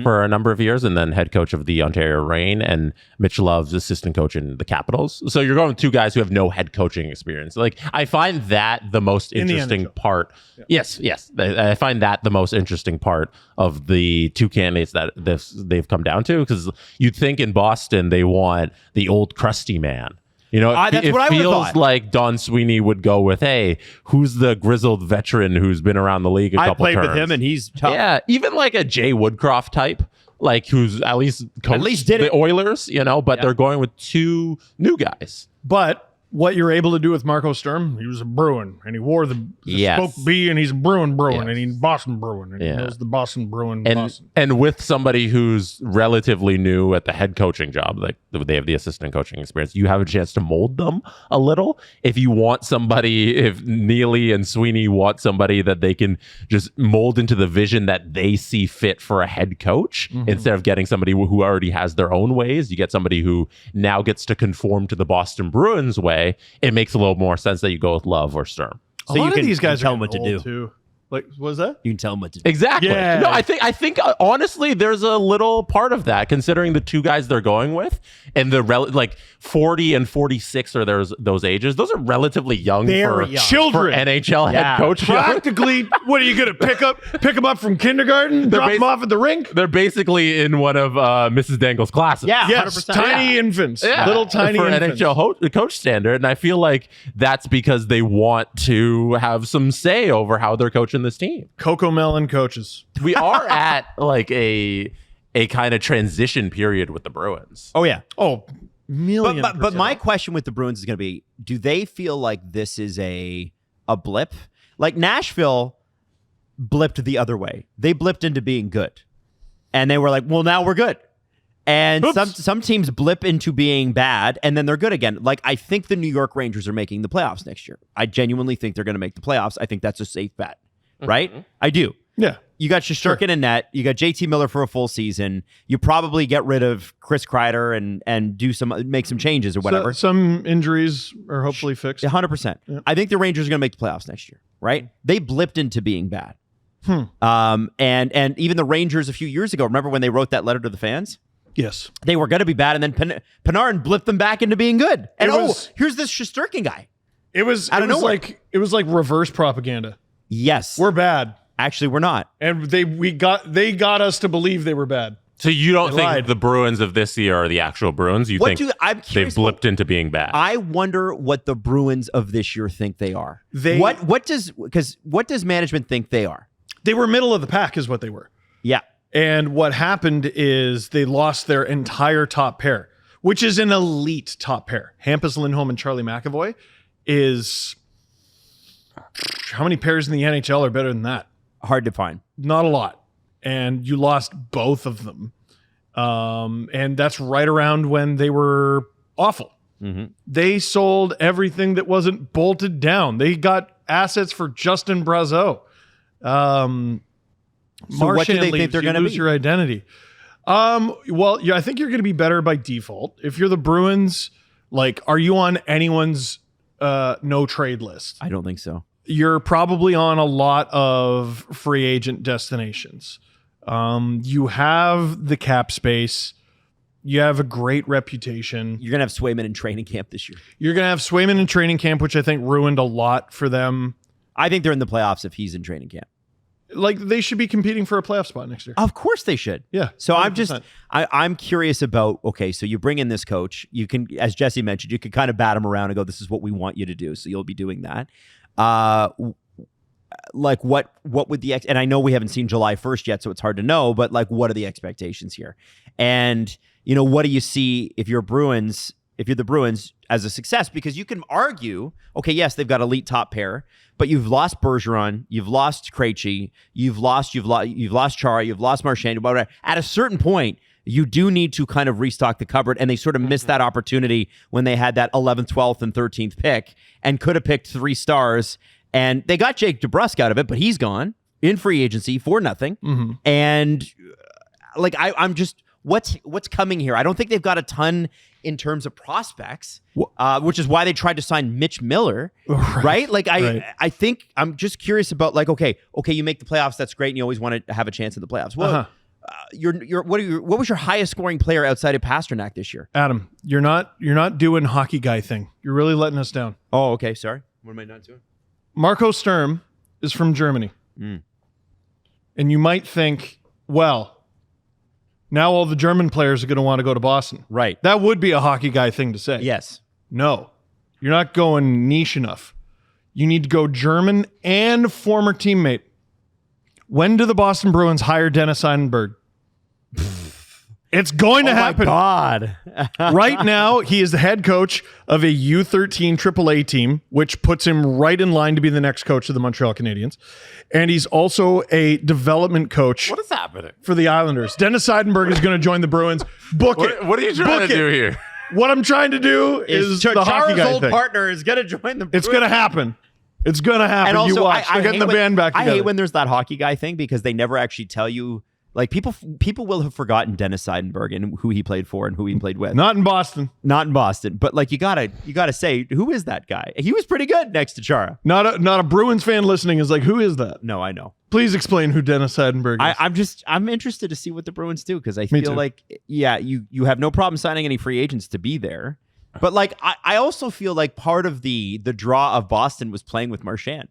for a number of years and then head coach of the Ontario Reign, and Mitch Love's assistant coach in the Capitals. So you're going with 2 guys who have no head coaching experience. Like I find that the most interesting part. Yeah. Yes. I find that the most interesting part of the 2 candidates that they've come down to, because you'd think in Boston they want the old crusty man. You know, it feels like Don Sweeney would go with, hey, who's the grizzled veteran who's been around the league a couple I played terms? with him and he's tough. Yeah, even like a Jay Woodcroft type, like who's at least coached did the Oilers, you know, but they're going with 2 new guys. But what you're able to do with Marco Sturm, he was a Bruin, and he wore the spoke B, and he's a Bruin, and he's Boston Bruin, and he knows the Boston Bruin. And with somebody who's relatively new at the head coaching job, like they have the assistant coaching experience, you have a chance to mold them a little. If you want somebody, if Neely and Sweeney want somebody that they can just mold into the vision that they see fit for a head coach, instead of getting somebody who already has their own ways, you get somebody who now gets to conform to the Boston Bruins way. It makes a little more sense that you go with Love or Sturm. So a lot of these guys tell are them what to old do. Too. Like, what was that? You can tell them what to do. Exactly. Yeah. No, I think honestly, there's a little part of that considering the two guys they're going with, and the 40 and 46 are those ages. Those are relatively young Very for young. Children. for NHL Yeah. head coach. Practically, what are you going to pick them up from kindergarten, drop them off at the rink? They're basically in one of Mrs. Dangle's classes. Yeah, Yes, 100%. tiny infants, Yeah. little tiny for infants. NHL coach standard, and I feel like that's because they want to have some say over how they're coaching this team. Coco Melon coaches. We are at like a kind of transition period with the Bruins. Oh, yeah. Oh, million. But my question with the Bruins is going to be, do they feel like this is a blip? Like Nashville blipped the other way. They blipped into being good. And they were like, well, now we're good. And some teams blip into being bad, and then they're good again. Like, I think the New York Rangers are making the playoffs next year. I genuinely think they're going to make the playoffs. I think that's a safe bet, right? I do. Yeah. You got Shesterkin in net. You got JT Miller for a full season. You probably get rid of Chris Kreider and make some changes or whatever. Some injuries are hopefully fixed. 100%. Yeah. I think the Rangers are going to make the playoffs next year, right? They blipped into being bad. And even the Rangers a few years ago, remember when they wrote that letter to the fans? Yes. They were going to be bad, and then Panarin blipped them back into being good. And was- here's this Shesterkin guy. It was like reverse propaganda. Yes. We're bad. Actually, we're not. And they got us to believe they were bad. So you don't They think lied. the Bruins of this year are the actual Bruins? You think I'm they've curious blipped into being bad? I wonder what the Bruins of this year think they are. What does management think they are? They were middle of the pack is what they were. Yeah. And what happened is they lost their entire top pair, which is an elite top pair. Hampus Lindholm and Charlie McAvoy is... How many pairs in the NHL are better than that? Hard to find. Not a lot. And you lost both of them. And that's right around when they were awful. Mm-hmm. They sold everything that wasn't bolted down. They got assets for Justin Brazeau. So what do they think they're going to lose be? your identity. Well, yeah, I think you're going to be better by default. If you're the Bruins, like, are you on anyone's no trade list? I don't think so. You're probably on a lot of free agent destinations. You have the cap space. You have a great reputation. You're going to have Swayman in training camp this year. You're going to have Swayman in training camp, which I think ruined a lot for them. I think they're in the playoffs if he's in training camp. Like, they should be competing for a playoff spot next year. Of course they should. Yeah. So 100%. I'm curious about, okay, so you bring in this coach. You can, as Jesse mentioned, you can kind of bat him around and go, this is what we want you to do. So you'll be doing that. Like what would and I know we haven't seen July 1st yet, so it's hard to know, but like, what are the expectations here? And, what do you see if you're the Bruins as a success? Because you can argue, okay, yes, they've got elite top pair, but you've lost Bergeron, you've lost Krejci, you've lost Chara, you've lost Marchand, whatever. At a certain point, you do need to kind of restock the cupboard, and they sort of missed that opportunity when they had that 11th, 12th, and 13th pick and could have picked 3 stars. And they got Jake DeBrusk out of it, but he's gone in free agency for nothing. Mm-hmm. And like, I'm just, what's coming here? I don't think they've got a ton in terms of prospects, which is why they tried to sign Mitch Miller, right? Like, I think I'm just curious about, like, okay, you make the playoffs, that's great, and you always want to have a chance in the playoffs. Well, what was your highest scoring player outside of Pasternak this year? Adam, you're not doing hockey guy thing. You're really letting us down. Oh, okay, sorry. What am I not doing? Marco Sturm is from Germany. And you might think, well, now all the German players are going to want to go to Boston. Right. That would be a hockey guy thing to say. Yes. No, you're not going niche enough. You need to go German and former teammate. When do the Boston Bruins hire Dennis Seidenberg? It's going to happen. God. Right now, he is the head coach of a U13 AAA team, which puts him right in line to be the next coach of the Montreal Canadiens. And he's also a development coach What is happening? for the Islanders. Dennis Seidenberg is going to join the Bruins. Book it. What are you trying Book to it. do here? What I'm trying to do is the hockey Chara's guy old thing. partner is going to join the Bruins. It's going to happen. It's going to happen. And also, you watch. They're getting the band back together. I hate when there's that hockey guy thing because they never actually tell you. Like people will have forgotten Dennis Seidenberg and who he played for and who he played with. Not in Boston. Not in Boston, but like you gotta say, who is that guy? He was pretty good next to Chara. Not a Bruins fan listening is like, who is that? No, I know. Please explain who Dennis Seidenberg is. I'm interested to see what the Bruins do because I Me feel too. like you have no problem signing any free agents to be there, but like I also feel like part of the draw of Boston was playing with Marchand.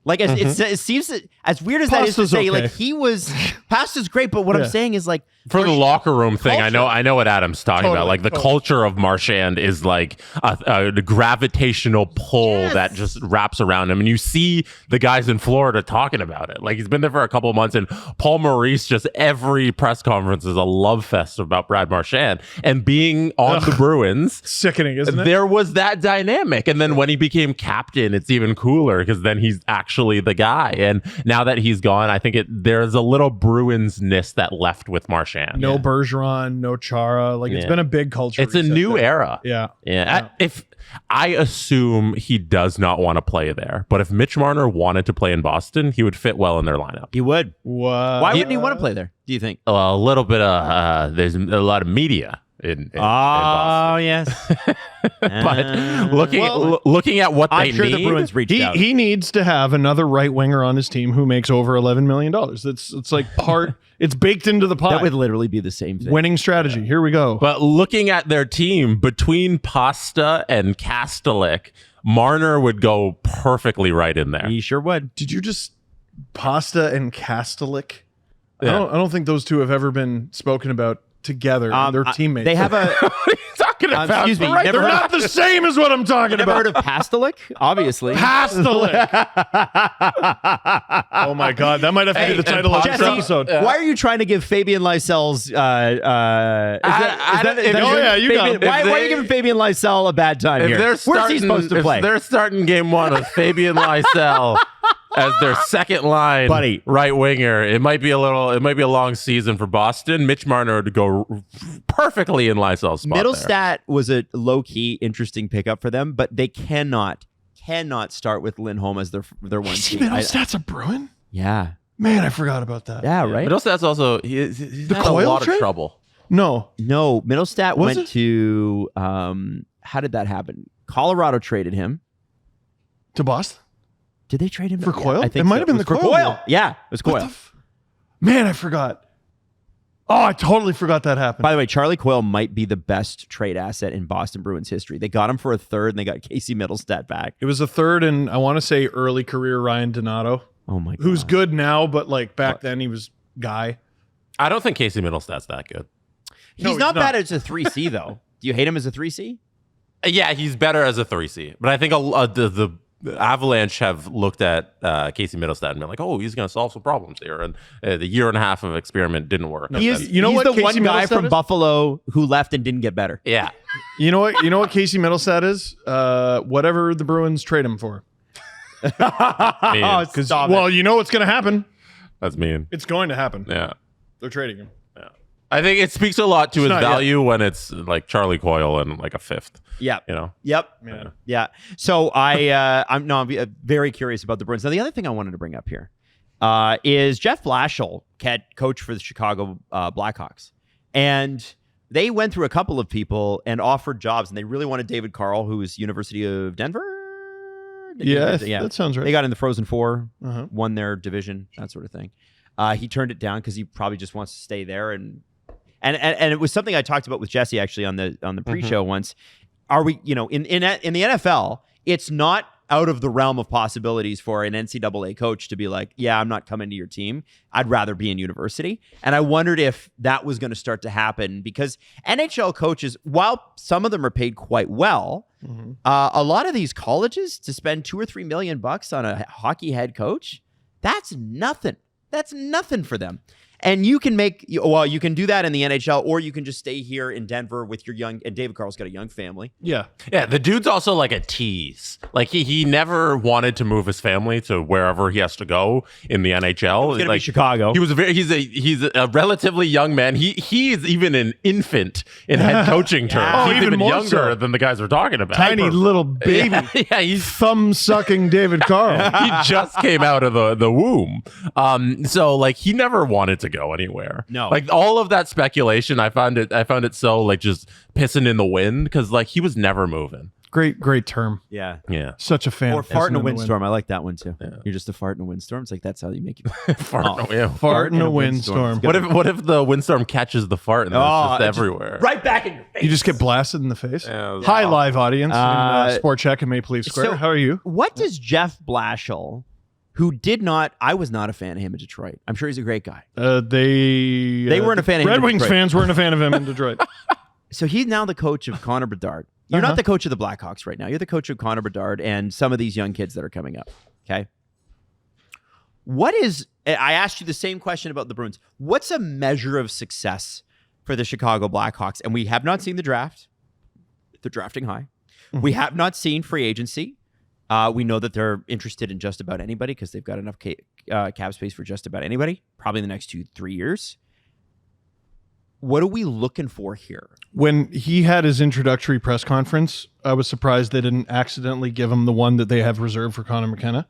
Like it seems that, as weird as that is to Pasta's say, okay. like he was Pasta's great, but what I'm saying is like For the locker room thing, I know what Adam's talking Totally, about. Like the culture of Marchand is like a gravitational pull that just wraps around him, and you see the guys in Florida talking about it. Like he's been there for a couple of months, and Paul Maurice just every press conference is a love fest about Brad Marchand, and being on the Bruins, Sickening, isn't it? there was that dynamic. And then when he became captain, it's even cooler because then he's actually the guy. And now that he's gone, I think there's a little Bruins-ness that left with Marchand. No Bergeron, no Chara. Like it's been a big culture. It's a reset new there. era. Yeah. If I assume he does not want to play there, but if Mitch Marner wanted to play in Boston, he would fit well in their lineup. he would. What? Why wouldn't he want to play there? Do you think? A little bit of there's a lot of media in Boston. Yes. But looking at what I'm they sure need, the Bruins reached out. He needs to have another right winger on his team who makes over $11 million. It's like it's baked into the pie. That would literally be the same thing. Winning strategy. Here we go. but looking at their team between Pasta and Kastelik, Marner would go perfectly right in there. He sure would. Did you just Pasta and Kastelik? Yeah. I don't think those two have ever been spoken about together. They're teammates. They have a. What are you talking about? excuse me, Right never They're heard not the same as what I'm talking Never about. heard of Pastelik? Obviously. Pastelik. Oh my God, that might have to be the title of this Jesse, episode. why are you trying to give Fabian Lysell's? I don't- if Oh, yeah, you got it. Why are you giving Fabian Lysell a bad time here? Where's he supposed to play? If they're starting game one with Fabian Lysell as their second line Buddy. right winger, it might be a long season for Boston. Mitch Marner would go perfectly in Lysell's spot. Middlestat was a low-key interesting pickup for them, but they cannot start with Lindholm as their one. Middlestat's a Bruin? Yeah. Man, I forgot about that. Yeah, right? Middlestat's also he's The had a Coyle lot trade? of trouble. No. No, Middlestat Was went it? to how did that happen? Colorado traded him. To Boston? Did they trade him For Yeah, Coyle? I think It might so. have been was the for Coyle deal. Yeah, it was What Coyle. the Man, I forgot. Oh, I totally forgot that happened. By the way, Charlie Coyle might be the best trade asset in Boston Bruins history. They got him for a third, and they got Casey Middlestat back. It was a third, and I want to say early career Ryan Donato, Oh my god, who's good now, but like back then he was guy. I don't think Casey Middlestat's that good. He's No, he's not not. bad as a 3C though. Do you hate him as a 3C? Yeah, he's better as a 3C, but I think the Avalanche have looked at Casey Middlestat and been like, oh, he's going to solve some problems here. And the year and a half of experiment didn't work. He's You know he's what the Casey one guy Middlestat from is? Buffalo who left and didn't get better. Yeah. You know what Casey Middlestat is? Whatever the Bruins trade him for. Mean. Stop it. Well, you know what's going to happen. That's mean. It's going to happen. Yeah. They're trading him. I think it speaks a lot to his not yet. value when it's like Charlie Coyle and like a fifth, Yeah. you know? Yep. Yeah. Yeah. So I'm very curious about the Bruins. Now, the other thing I wanted to bring up here is Jeff Blashill, coach for the Chicago Blackhawks. And they went through a couple of people and offered jobs, and they really wanted David Carl, who is University of Denver. Yeah, that sounds right. They got in the Frozen Four, Uh-huh. won their division, that sort of thing. He turned it down because he probably just wants to stay there, and it was something I talked about with Jesse actually on the pre-show once. Are we, in the NFL, it's not out of the realm of possibilities for an NCAA coach to be like, yeah, I'm not coming to your team. I'd rather be in university. And I wondered if that was going to start to happen because NHL coaches, while some of them are paid quite well, a lot of these colleges to spend $2 or $3 million on a hockey head coach, that's nothing. That's nothing for them. And you can you can do that in the NHL, or you can just stay here in Denver with your young, and David Carl's got a young family. Yeah. Yeah, the dude's also like a tease. Like he never wanted to move his family to wherever he has to go in the NHL. It's gonna like, be Chicago. He's a relatively young man. He is even an infant in head coaching terms. Oh, He's even even more younger so. than the guys we're talking about. Tiny little baby. Yeah, he's Thumb sucking David Carl. he just came out of the womb. So like he never wanted to go anywhere. No. Like all of that speculation, I found it so like just pissing in the wind because like he was never moving. Great term. Yeah. Yeah. Such a fan. Or fart in a Pissing the wind. windstorm. I like that one too. Yeah. You're just a fart in a windstorm. It's like that's how you make it. Fart in a windstorm. What if the windstorm catches the fart and then it's just everywhere? Right back in your face. You just get blasted in the face. Yeah, Hi, live audience in Sport Check and Maple Leaf Square. so- How are you? What does Jeff Blashill, who I was not a fan of him in Detroit. I'm sure he's a great guy. They weren't a fan of him Red in Wings Detroit. fans weren't a fan of him in Detroit. So he's now the coach of Connor Bedard. You're not the coach of the Blackhawks right now. You're the coach of Connor Bedard and some of these young kids that are coming up. Okay. I asked you the same question about the Bruins. What's a measure of success for the Chicago Blackhawks? And we have not seen the draft. They're drafting high. Mm-hmm. We have not seen free agency. We know that they're interested in just about anybody because they've got enough cap space for just about anybody, probably in the next 2-3 years. What are we looking for here? When he had his introductory press conference, I was surprised they didn't accidentally give him the one that they have reserved for Connor McKenna.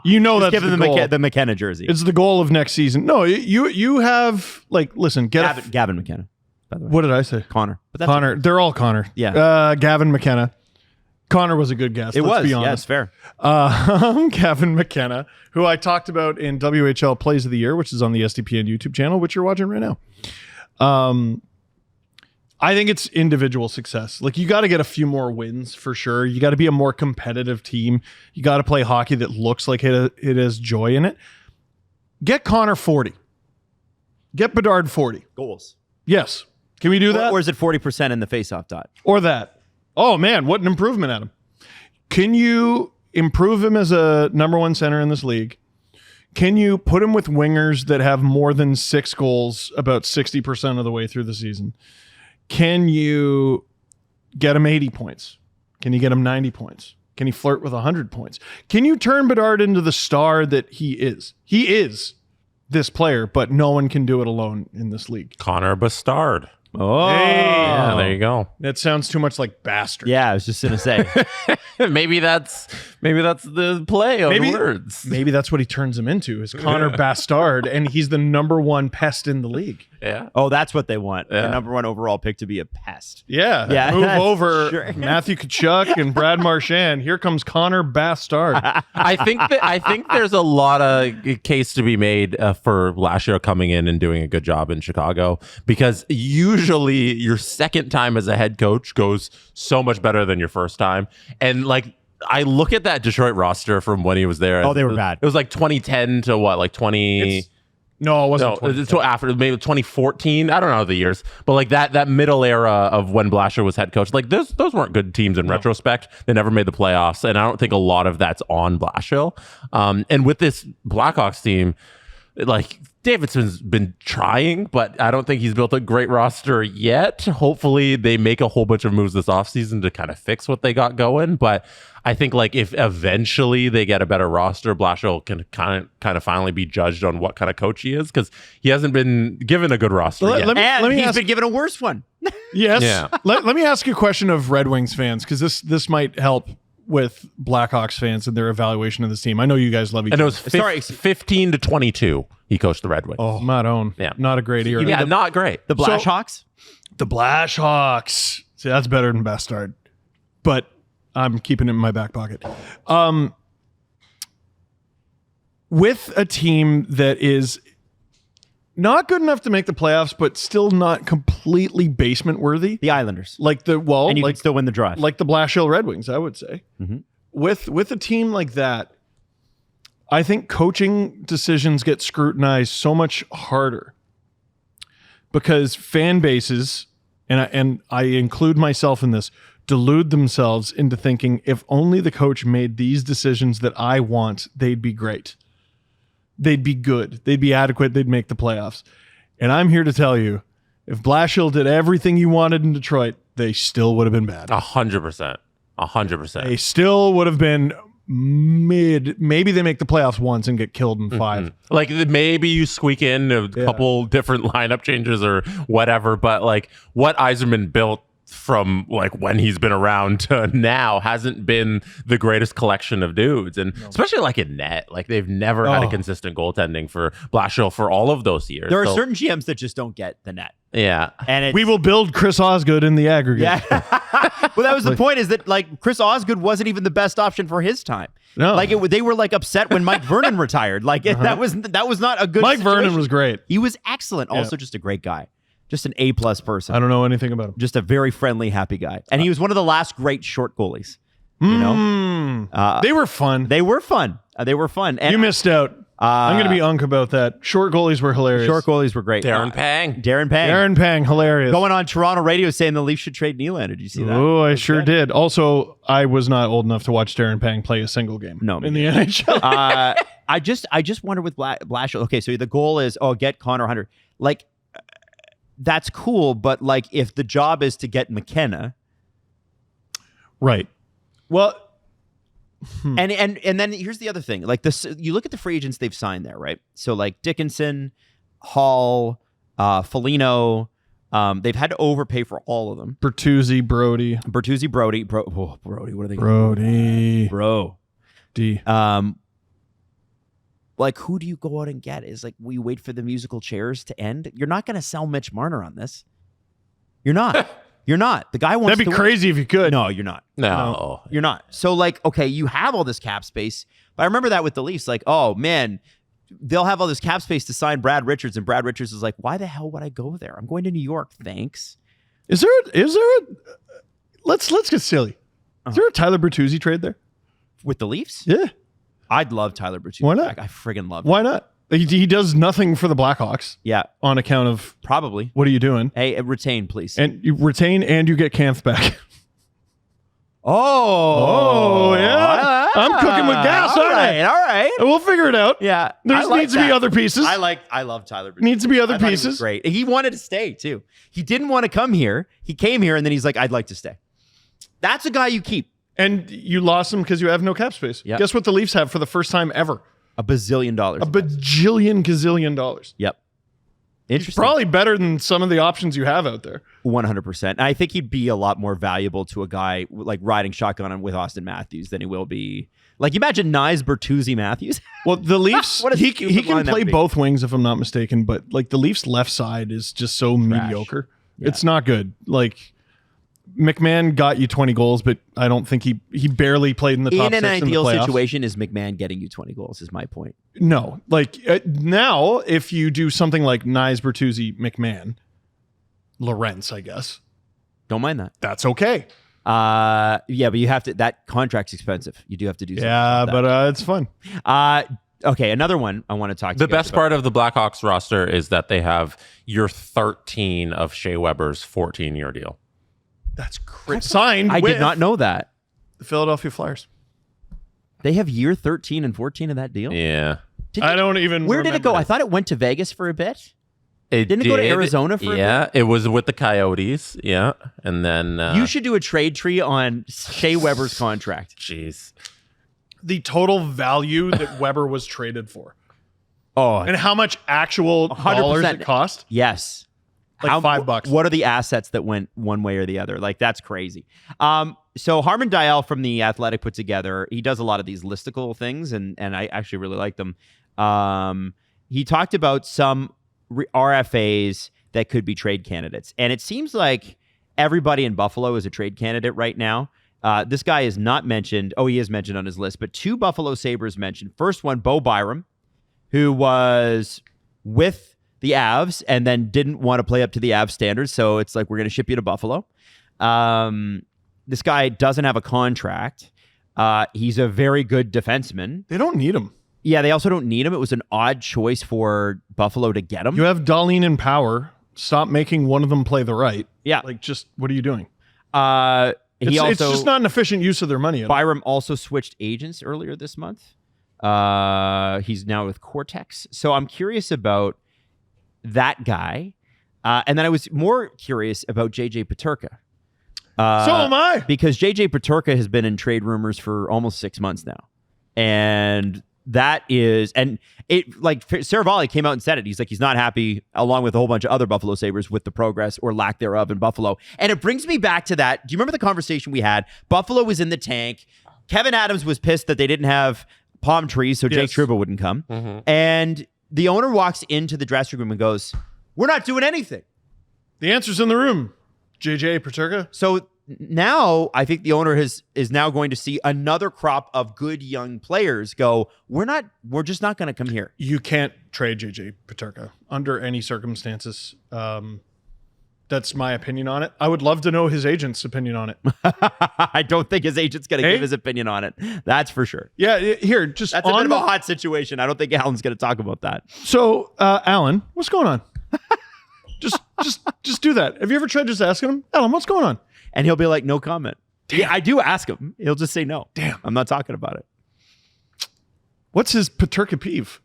You know that's Give him the goal. the McKenna jersey. It's the goal of next season. No, you have listen. Gavin McKenna, by the way. What did I say? Connor. But that's Connor. They're all Connor. Yeah. Gavin McKenna. Connor was a good guess. It let's was. be Yeah, honest. it's fair. Gavin McKenna, who I talked about in WHL Plays of the Year, which is on the SDPN YouTube channel, which you're watching right now. I think it's individual success. Like you got to get a few more wins for sure. You got to be a more competitive team. You got to play hockey that looks like it has joy in it. Get Connor 40. Get Bedard 40. Goals. Yes. Can we do that? Or is it 40% in the faceoff dot? Or that. Oh, man, what an improvement, Adam. Can you improve him as a number one center in this league? Can you put him with wingers that have more than 6 goals about 60% of the way through the season? Can you get him 80 points? Can you get him 90 points? Can he flirt with 100 points? Can you turn Bedard into the star that he is? He is this player, but no one can do it alone in this league. Connor Bedard. Oh. Yeah, there you go. That sounds too much like bastard. Yeah, I was just going to say. maybe that's the play on words. Maybe that's what he turns him into is Connor Bastard, and he's the number one pest in the league. Yeah. Oh, that's what they want. Yeah. The number one overall pick to be a pest. Yeah. Yeah, Move that's over sure. Matthew Tkachuk and Brad Marchand. Here comes Connor Bastard. I think there's a lot of case to be made for Blashill coming in and doing a good job in Chicago because usually your second time as a head coach goes so much better than your first time. And like I look at that Detroit roster from when he was there. Oh, they were bad. It was like 2010 to what, like 20. No, it wasn't. No, it's after maybe 2014. I don't know the years, but like that middle era of when Blashill was head coach, like those weren't good teams in retrospect. They never made the playoffs, and I don't think a lot of that's on Blashill. And with this Blackhawks team, like Davidson's been trying, but I don't think he's built a great roster yet. Hopefully, they make a whole bunch of moves this offseason to kind of fix what they got going. But I think like if eventually they get a better roster, Blashill can kind of finally be judged on what kind of coach he is because he hasn't been given a good roster yet. And he's been given a worse one. Yes. Yeah. Let me ask you a question of Red Wings fans because this might help with Blackhawks fans and their evaluation of this team. I know you guys love each And it other. was 15 to 22. He coached the Red Wings. Oh, not own. Yeah. Not a great era. Yeah, not great. The Blashhawks? The Blashhawks. See, that's better than Bastard. But I'm keeping it in my back pocket. With a team that is not good enough to make the playoffs, but still not completely basement worthy. The Islanders. Like And you can still win the draft. like the Blashill Red Wings, I would say. Mm-hmm. With a team like that, I think coaching decisions get scrutinized so much harder because fan bases, and I include myself in this, delude themselves into thinking if only the coach made these decisions that I want, they'd be great. They'd be good. They'd be adequate. They'd make the playoffs. And I'm here to tell you, if Blashill did everything you wanted in Detroit, they still would have been bad. 100%. 100%. They still would have been mid. Maybe they make the playoffs once and get killed in 5. Like maybe you squeak in a couple different lineup changes or whatever, but like what Yzerman built from like when he's been around to now hasn't been the greatest collection of dudes, and especially like in net, like they've never had a consistent goaltending for Blashill for all of those years. There are certain GMs that just don't get the net. Yeah, and we will build Chris Osgood in the aggregate. Yeah, well, that was the point. Is that like Chris Osgood wasn't even the best option for his time. No, like they were like upset when Mike Vernon retired. Like that was not a good. Mike situation. Vernon was great. He was excellent. Also, just a great guy. Just an A+ person. I don't know anything about him. Just a very friendly, happy guy. And he was one of the last great short goalies. You know, they were fun. They were fun. They were fun. And you missed out. I'm going to be unk about that. Short goalies were hilarious. Short goalies were great. Darren Pang. Darren Pang, hilarious. Going on Toronto radio saying the Leafs should trade Nylander. Did you see that? Oh, I sure did. Also, I was not old enough to watch Darren Pang play a single game. No, in the NHL. I just wonder with Blashill. Okay, so the goal is get Connor Hunter. Like. That's cool, but like if the job is to get McKenna, right? Well, and then here's the other thing. Like this, you look at the free agents they've signed there, right? So like Dickinson, Hall, Foligno, they've had to overpay for all of them. Bertuzzi, Brody. Brody. Brody. What are they? Brody. Bro. D. Like, who do you go out and get? Is like, we wait for the musical chairs to end? You're not going to sell Mitch Marner on this. You're not. You're not. The guy wants That'd be crazy if you could. No, you're not. No. You're not. So, like, okay, you have all this cap space. But I remember that with the Leafs. Like, oh, man, they'll have all this cap space to sign Brad Richards. And Brad Richards is like, why the hell would I go there? I'm going to New York. Thanks. Is there a let's get silly. Is there a Tyler Bertuzzi trade there? With the Leafs? Yeah. I'd love Tyler Bertuzzi. Why not? I friggin' love him. Why not? He does nothing for the Blackhawks. Yeah. On account of probably. What are you doing? Hey, retain, please. And you retain and you get Kampf back. Oh, yeah. I'm cooking with gas, aren't I? All right. We'll figure it out. Yeah. There needs to be other pieces. I love Tyler Bertuzzi. Needs to be other pieces. He was great. He wanted to stay too. He didn't want to come here. He came here and then he's like, I'd like to stay. That's a guy you keep. And you lost him because you have no cap space. Yep. Guess what the Leafs have for the first time ever? $1 bazillion. $1 bajillion gazillion dollars. Yep. Interesting. Probably better than some of the options you have out there. 100%. And I think he'd be a lot more valuable to a guy like riding shotgun with Austin Matthews than he will be. Like, imagine Nyes, Bertuzzi, Matthews. Well, the Leafs, he can play be. both wings if I'm not mistaken, but like the Leafs left side is just so mediocre. Yeah. It's not good. Like, McMahon got you 20 goals, but I don't think he barely played in the top six in the playoffs. In an ideal situation, is McMahon getting you 20 goals is my point. No. Like, now, if you do something like Nyes, Bertuzzi, McMahon, Lorentz, I guess. Don't mind that. That's okay. Yeah, but you have to, that contract's expensive. You do have to do something. Yeah, like but it's fun. Okay, another one I want to talk to you The best part of the Blackhawks roster is that they have year 13 of Shea Weber's 14-year deal. That's crazy. Signed I with did not know that. The Philadelphia Flyers. They have year 13 and 14 of that deal? Yeah. I don't even Where did it go? that. I thought it went to Vegas for a bit. Didn't it go to Arizona for a bit? Yeah, it was with the Coyotes. Yeah. And then... you should do a trade tree on Shea Weber's contract. Jeez. The total value that Weber was traded for. Oh. And how much actual 100%. dollars it cost? Yes. Like $5. What are the assets that went one way or the other? Like, that's crazy. So Harman Dial from The Athletic put together, he does a lot of these listicle things, and I actually really like them. He talked about some RFAs that could be trade candidates. And it seems like everybody in Buffalo is a trade candidate right now. This guy is not mentioned. Oh, he is mentioned on his list, but 2 Buffalo Sabres mentioned. First one, Bo Byram, who was with the Avs and then didn't want to play up to the Avs standards. So it's like, we're going to ship you to Buffalo. This guy doesn't have a contract. He's a very good defenseman. They don't need him. Yeah, they also don't need him. It was an odd choice for Buffalo to get him. You have Dahlin and Power. Stop making one of them play the right. Yeah. Like, just, what are you doing? It's just not an efficient use of their money. Byram also switched agents earlier this month. He's now with Cortex. So I'm curious about that guy. And then I was more curious about JJ Peterka. So am I. Because JJ Peterka has been in trade rumors for almost 6 months now. And that is, and it like Saravalli came out and said it. He's like, he's not happy, along with a whole bunch of other Buffalo Sabres, with the progress or lack thereof in Buffalo. And it brings me back to that. Do you remember the conversation we had? Buffalo was in the tank. Kevin Adams was pissed that they didn't have palm trees, so Jake Trouba wouldn't come. And the owner walks into the dressing room and goes, "We're not doing anything." The answer's in the room, JJ Peterka. So now I think the owner is now going to see another crop of good young players go, we're just not going to come here. You can't trade JJ Peterka under any circumstances. That's my opinion on it. I would love to know his agent's opinion on it. I don't think his agent's going to give his opinion on it. That's for sure. Yeah, here, just that's a bit of a hot situation. I don't think Alan's going to talk about that. So, Alan, what's going on? just do that. Have you ever tried just asking him, Alan, what's going on? And he'll be like, no comment. Yeah, I do ask him. He'll just say no. Damn. I'm not talking about it. What's his Peterka peeve?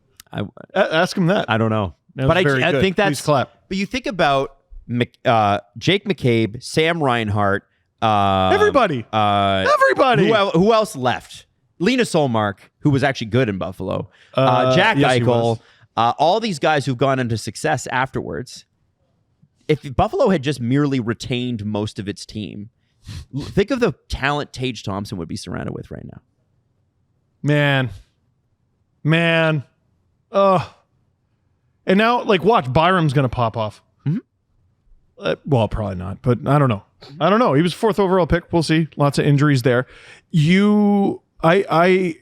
Ask him that. I don't know. But I think that's... Please clap. But you think about Jake McCabe, Sam Reinhart. Everybody. Who else left? Lena Solmark, who was actually good in Buffalo. Jack Eichel. All these guys who've gone into success afterwards. If Buffalo had just merely retained most of its team, think of the talent Tage Thompson would be surrounded with right now. Man. And now, like, watch, Byram's going to pop off. Well, probably not, but I don't know. He was 4th overall pick. We'll see. Lots of injuries there. I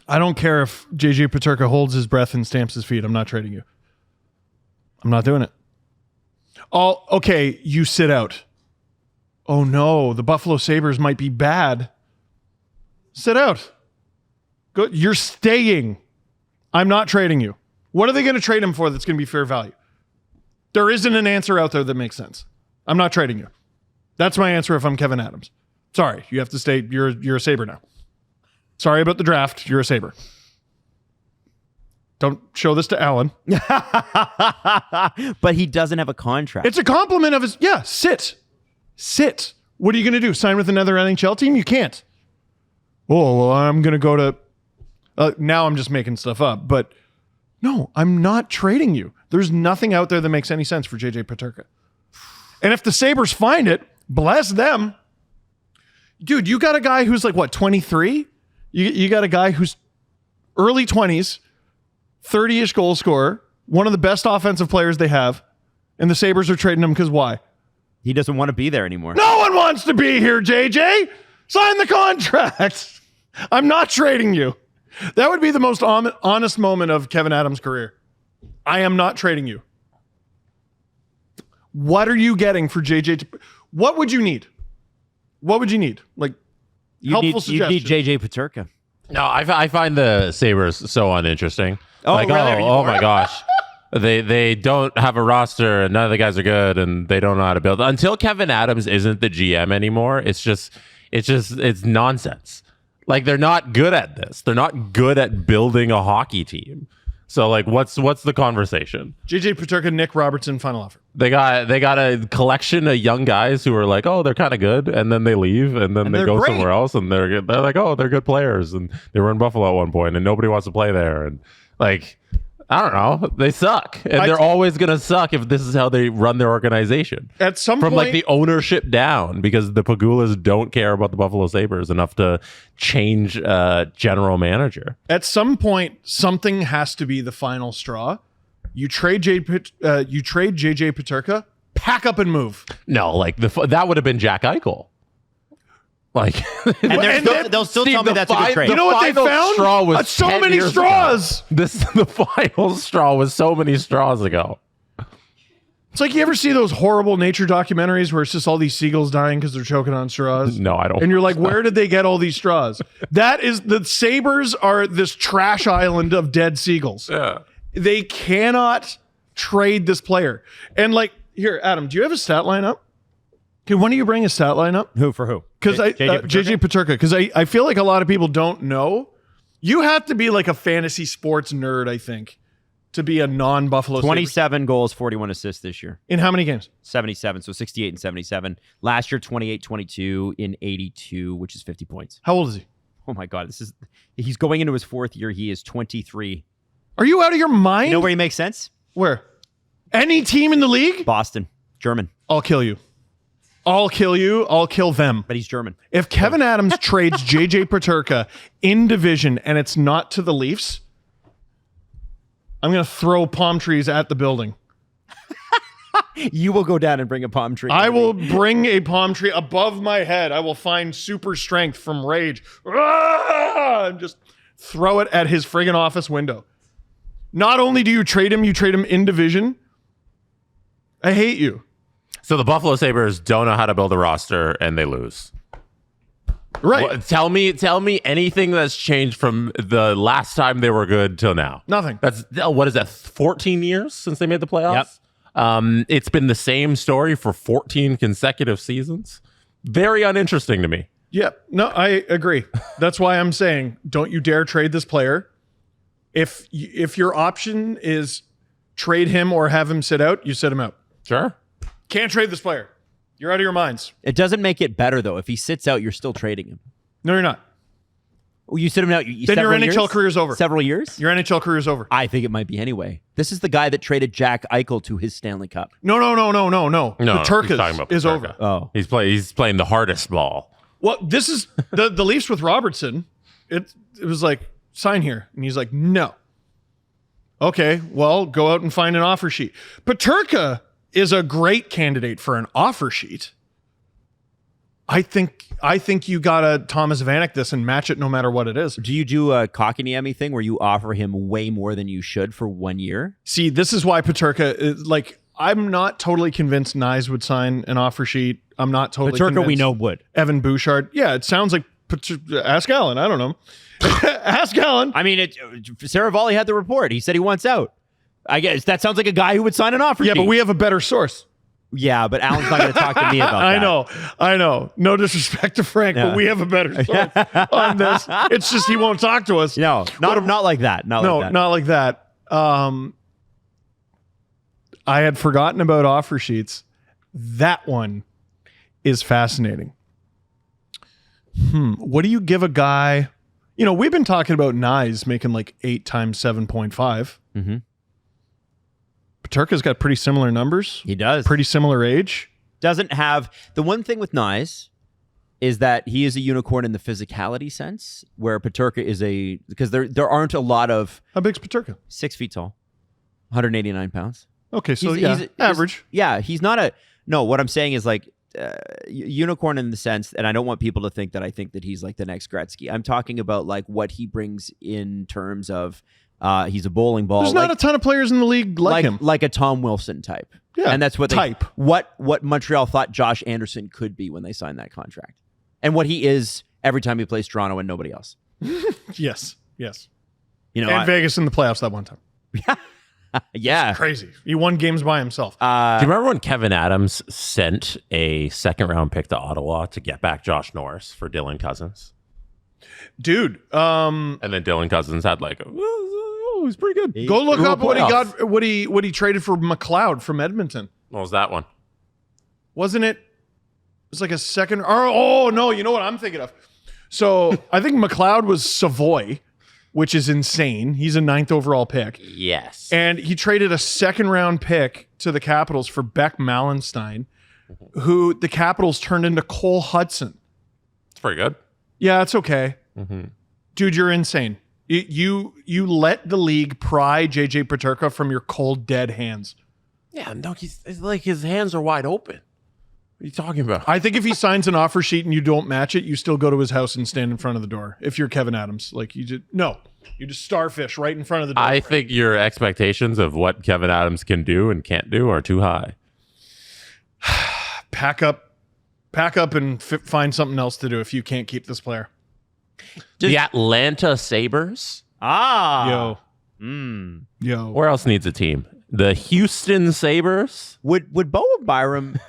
don't care if JJ Peterka holds his breath and stamps his feet. I'm not trading you. I'm not doing it. Oh, okay, you sit out. Oh no, the Buffalo Sabres might be bad. Sit out. Go. You're staying. I'm not trading you. What are they going to trade him for that's going to be fair value? There isn't an answer out there that makes sense. I'm not trading you. That's my answer if I'm Kevin Adams. Sorry, you have to stay. You're a Sabre now. Sorry about the draft. You're a Sabre. Don't show this to Alan. But he doesn't have a contract. It's a compliment of his... Yeah, sit. What are you going to do? Sign with another NHL team? You can't. Oh, well, I'm going to go to... now I'm just making stuff up. But no, I'm not trading you. There's nothing out there that makes any sense for JJ Peterka. And if the Sabres find it, bless them. Dude, you got a guy who's like, what, 23? You got a guy who's early 20s, 30-ish goal scorer, one of the best offensive players they have, and the Sabres are trading him because why? He doesn't want to be there anymore. No one wants to be here, JJ. Sign the contract. I'm not trading you. That would be the most honest moment of Kevin Adams' career. I am not trading you. What are you getting for JJ? What would you need? Like, helpful suggestions. You need JJ Peterka. No, I find the Sabres so uninteresting. Oh, really? Oh my gosh. They don't have a roster and none of the guys are good and they don't know how to build. Until Kevin Adams isn't the GM anymore, it's nonsense. Like, they're not good at this. They're not good at building a hockey team. So, like, what's the conversation? JJ Peterka, Nick Robertson, final offer. They got a collection of young guys who are like, oh, they're kind of good, and then they leave, and then they go somewhere else, and they're like, oh, they're good players, and they were in Buffalo at one point, and nobody wants to play there, and like, I don't know, they suck, and they're always gonna suck if this is how they run their organization. At some from point, like the ownership down, because the Pagulas don't care about the Buffalo Sabres enough to change general manager. At some point, something has to be the final straw. You trade JJ Peterka, pack up and move. No, like that would have been Jack Eichel. Like, and they'll still tell me that's a good trade. You know what they found? Straw was so many straws. The final straw was so many straws ago. It's like, you ever see those horrible nature documentaries where it's just all these seagulls dying because they're choking on straws? No, I don't. And you're like, where did they get all these straws? That is, the Sabres are this trash island of dead seagulls. Yeah. They cannot trade this player. And like, here, Adam, do you have a stat line up? Okay, when do you bring a stat line up? Who for who? Because JJ Peterka. Because I feel like a lot of people don't know. You have to be like a fantasy sports nerd, I think, to be a non-Buffalo 27 Sabres. goals, 41 assists this year. In how many games? 77, so 68 and 77. Last year, 28-22 in 82, which is 50 points. How old is he? Oh my God, he's going into his fourth year. He is 23. Are you out of your mind? You know where he makes sense? Where? Any team in the league? Boston, German, I'll kill you. I'll kill you. I'll kill them. but he's German. If Kevin Adams trades JJ Peterka in division and it's not to the Leafs, I'm going to throw palm trees at the building. You will go down and bring a palm tree. I will bring a palm tree above my head. I will find super strength from rage. And just throw it at his friggin' office window. Not only do you trade him in division. I hate you. So the Buffalo Sabres don't know how to build a roster and they lose. Right. Well, tell me anything that's changed from the last time they were good till now. Nothing. That's what is that? 14 years since they made the playoffs. Yep. It's been the same story for 14 consecutive seasons. Very uninteresting to me. Yep. No, I agree. That's why I'm saying, don't you dare trade this player. If your option is trade him or have him sit out, you sit him out. Sure. Can't trade this player. You're out of your minds. It doesn't make it better though. If he sits out, you're still trading him. No, you're not. Well, you sit him out. Then your NHL career's over. Several years. Your NHL career's over. I think it might be anyway. This is the guy that traded Jack Eichel to his Stanley Cup. No. No, The he's talking Turkas about is Peterka. over. Oh, He's playing the hardest ball. Well, this is the Leafs with Robertson. It was like, sign here. And he's like, no. Okay, well, go out and find an offer sheet. Peterka is a great candidate for an offer sheet. I think you gotta Thomas Vanek this and match it no matter what it is. do you do a Kotkaniemi thing where you offer him way more than you should for 1 year? See, this is why Peterka is like, I'm not totally convinced Nyes would sign an offer sheet. I'm not totally Peterka, convinced we know would. Evan Bouchard. Yeah, it sounds like ask Alan. I don't know. Ask Alan. I mean, Saravalli had the report. He said he wants out. I guess that sounds like a guy who would sign an offer Yeah, sheet. but we have a better source. Yeah, but Alan's not going to talk to me about that. I know. No disrespect to Frank, but we have a better source on this. It's just he won't talk to us. No, not like that. Not like that. Not like that. I had forgotten about offer sheets. That one is fascinating. What do you give a guy? You know, we've been talking about Nyes making like 8 times 7.5. Mm-hmm. Peterka's got pretty similar numbers. He does. Pretty similar age. Doesn't have the one thing with Nyes is that he is a unicorn in the physicality sense, where Peterka is because there aren't a lot of How big's Peterka? 6 feet tall, 189 pounds. Okay, so He's average. Yeah, he's not a. No, what I'm saying is like unicorn in the sense, and I don't want people to think that I think that he's like the next Gretzky. I'm talking about like what he brings in terms of he's a bowling ball. There's not a ton of players in the league like him. Like a Tom Wilson type. Yeah, and that's what type. What Montreal thought Josh Anderson could be when they signed that contract, and what he is every time he plays Toronto and nobody else. Yes. You know, And Vegas in the playoffs that one time. yeah, Crazy. He won games by himself. Do you remember when Kevin Adams sent a second-round pick to Ottawa to get back Josh Norris for Dylan Cousins? Dude, And then Dylan Cousins had like, he's pretty good. go look Through up the what he playoffs. got, what he traded for McLeod from Edmonton. What was that one? Wasn't it? It was like a second. Oh no, you know what I'm thinking of. So I think McLeod was Savoy, which is insane. He's a 9th overall pick. Yes. And he traded a second round pick to the Capitals for Beck Malenstein, who the Capitals turned into Cole Hudson. It's pretty good. Yeah, it's okay. Dude, you're insane. You let the league pry JJ Peterka from your cold, dead hands. Yeah, no, it's like his hands are wide open. What are you talking about? I think if he signs an offer sheet and you don't match it, you still go to his house and stand in front of the door. If you're Kevin Adams, like you just starfish right in front of the door. I think your expectations of what Kevin Adams can do and can't do are too high. Pack up and find something else to do if you can't keep this player. The Atlanta Sabres? Yo. Where else needs a team? The Houston Sabres? Would Boa Byram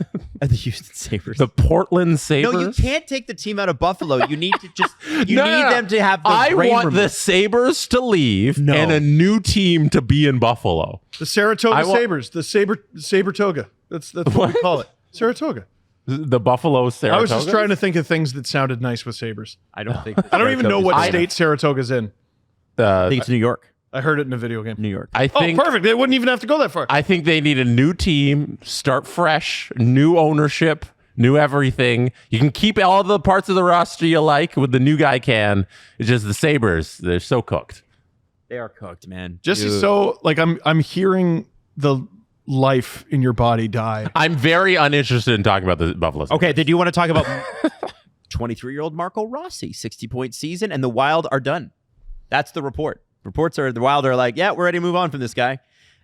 the Houston Sabres? The Portland Sabres? No, you can't take the team out of Buffalo. You need to just need them to have the I brain want removed. the Sabres to leave No. and a new team to be in Buffalo. The Saratoga I want- Sabres. The Saber Toga. That's what we call it. Saratoga. The Buffalo Saratoga. I was just trying to think of things that sounded nice with Sabres. I don't think. I don't even know what state Saratoga's in. I think it's New York. I heard it in a video game. New York. I think. Oh, perfect. They wouldn't even have to go that far. I think they need a new team, start fresh, new ownership, new everything. You can keep all the parts of the roster you like with the new guy can. It's just the Sabres. They're so cooked. They are cooked, man. Just so like I'm hearing the life in your body die. I'm very uninterested in talking about the Buffalo Sabres. Okay, did you want to talk about 23-year-old Marco Rossi, 60-point season, and the Wild are done. That's the report. Reports are the Wild are like, yeah, we're ready to move on from this guy.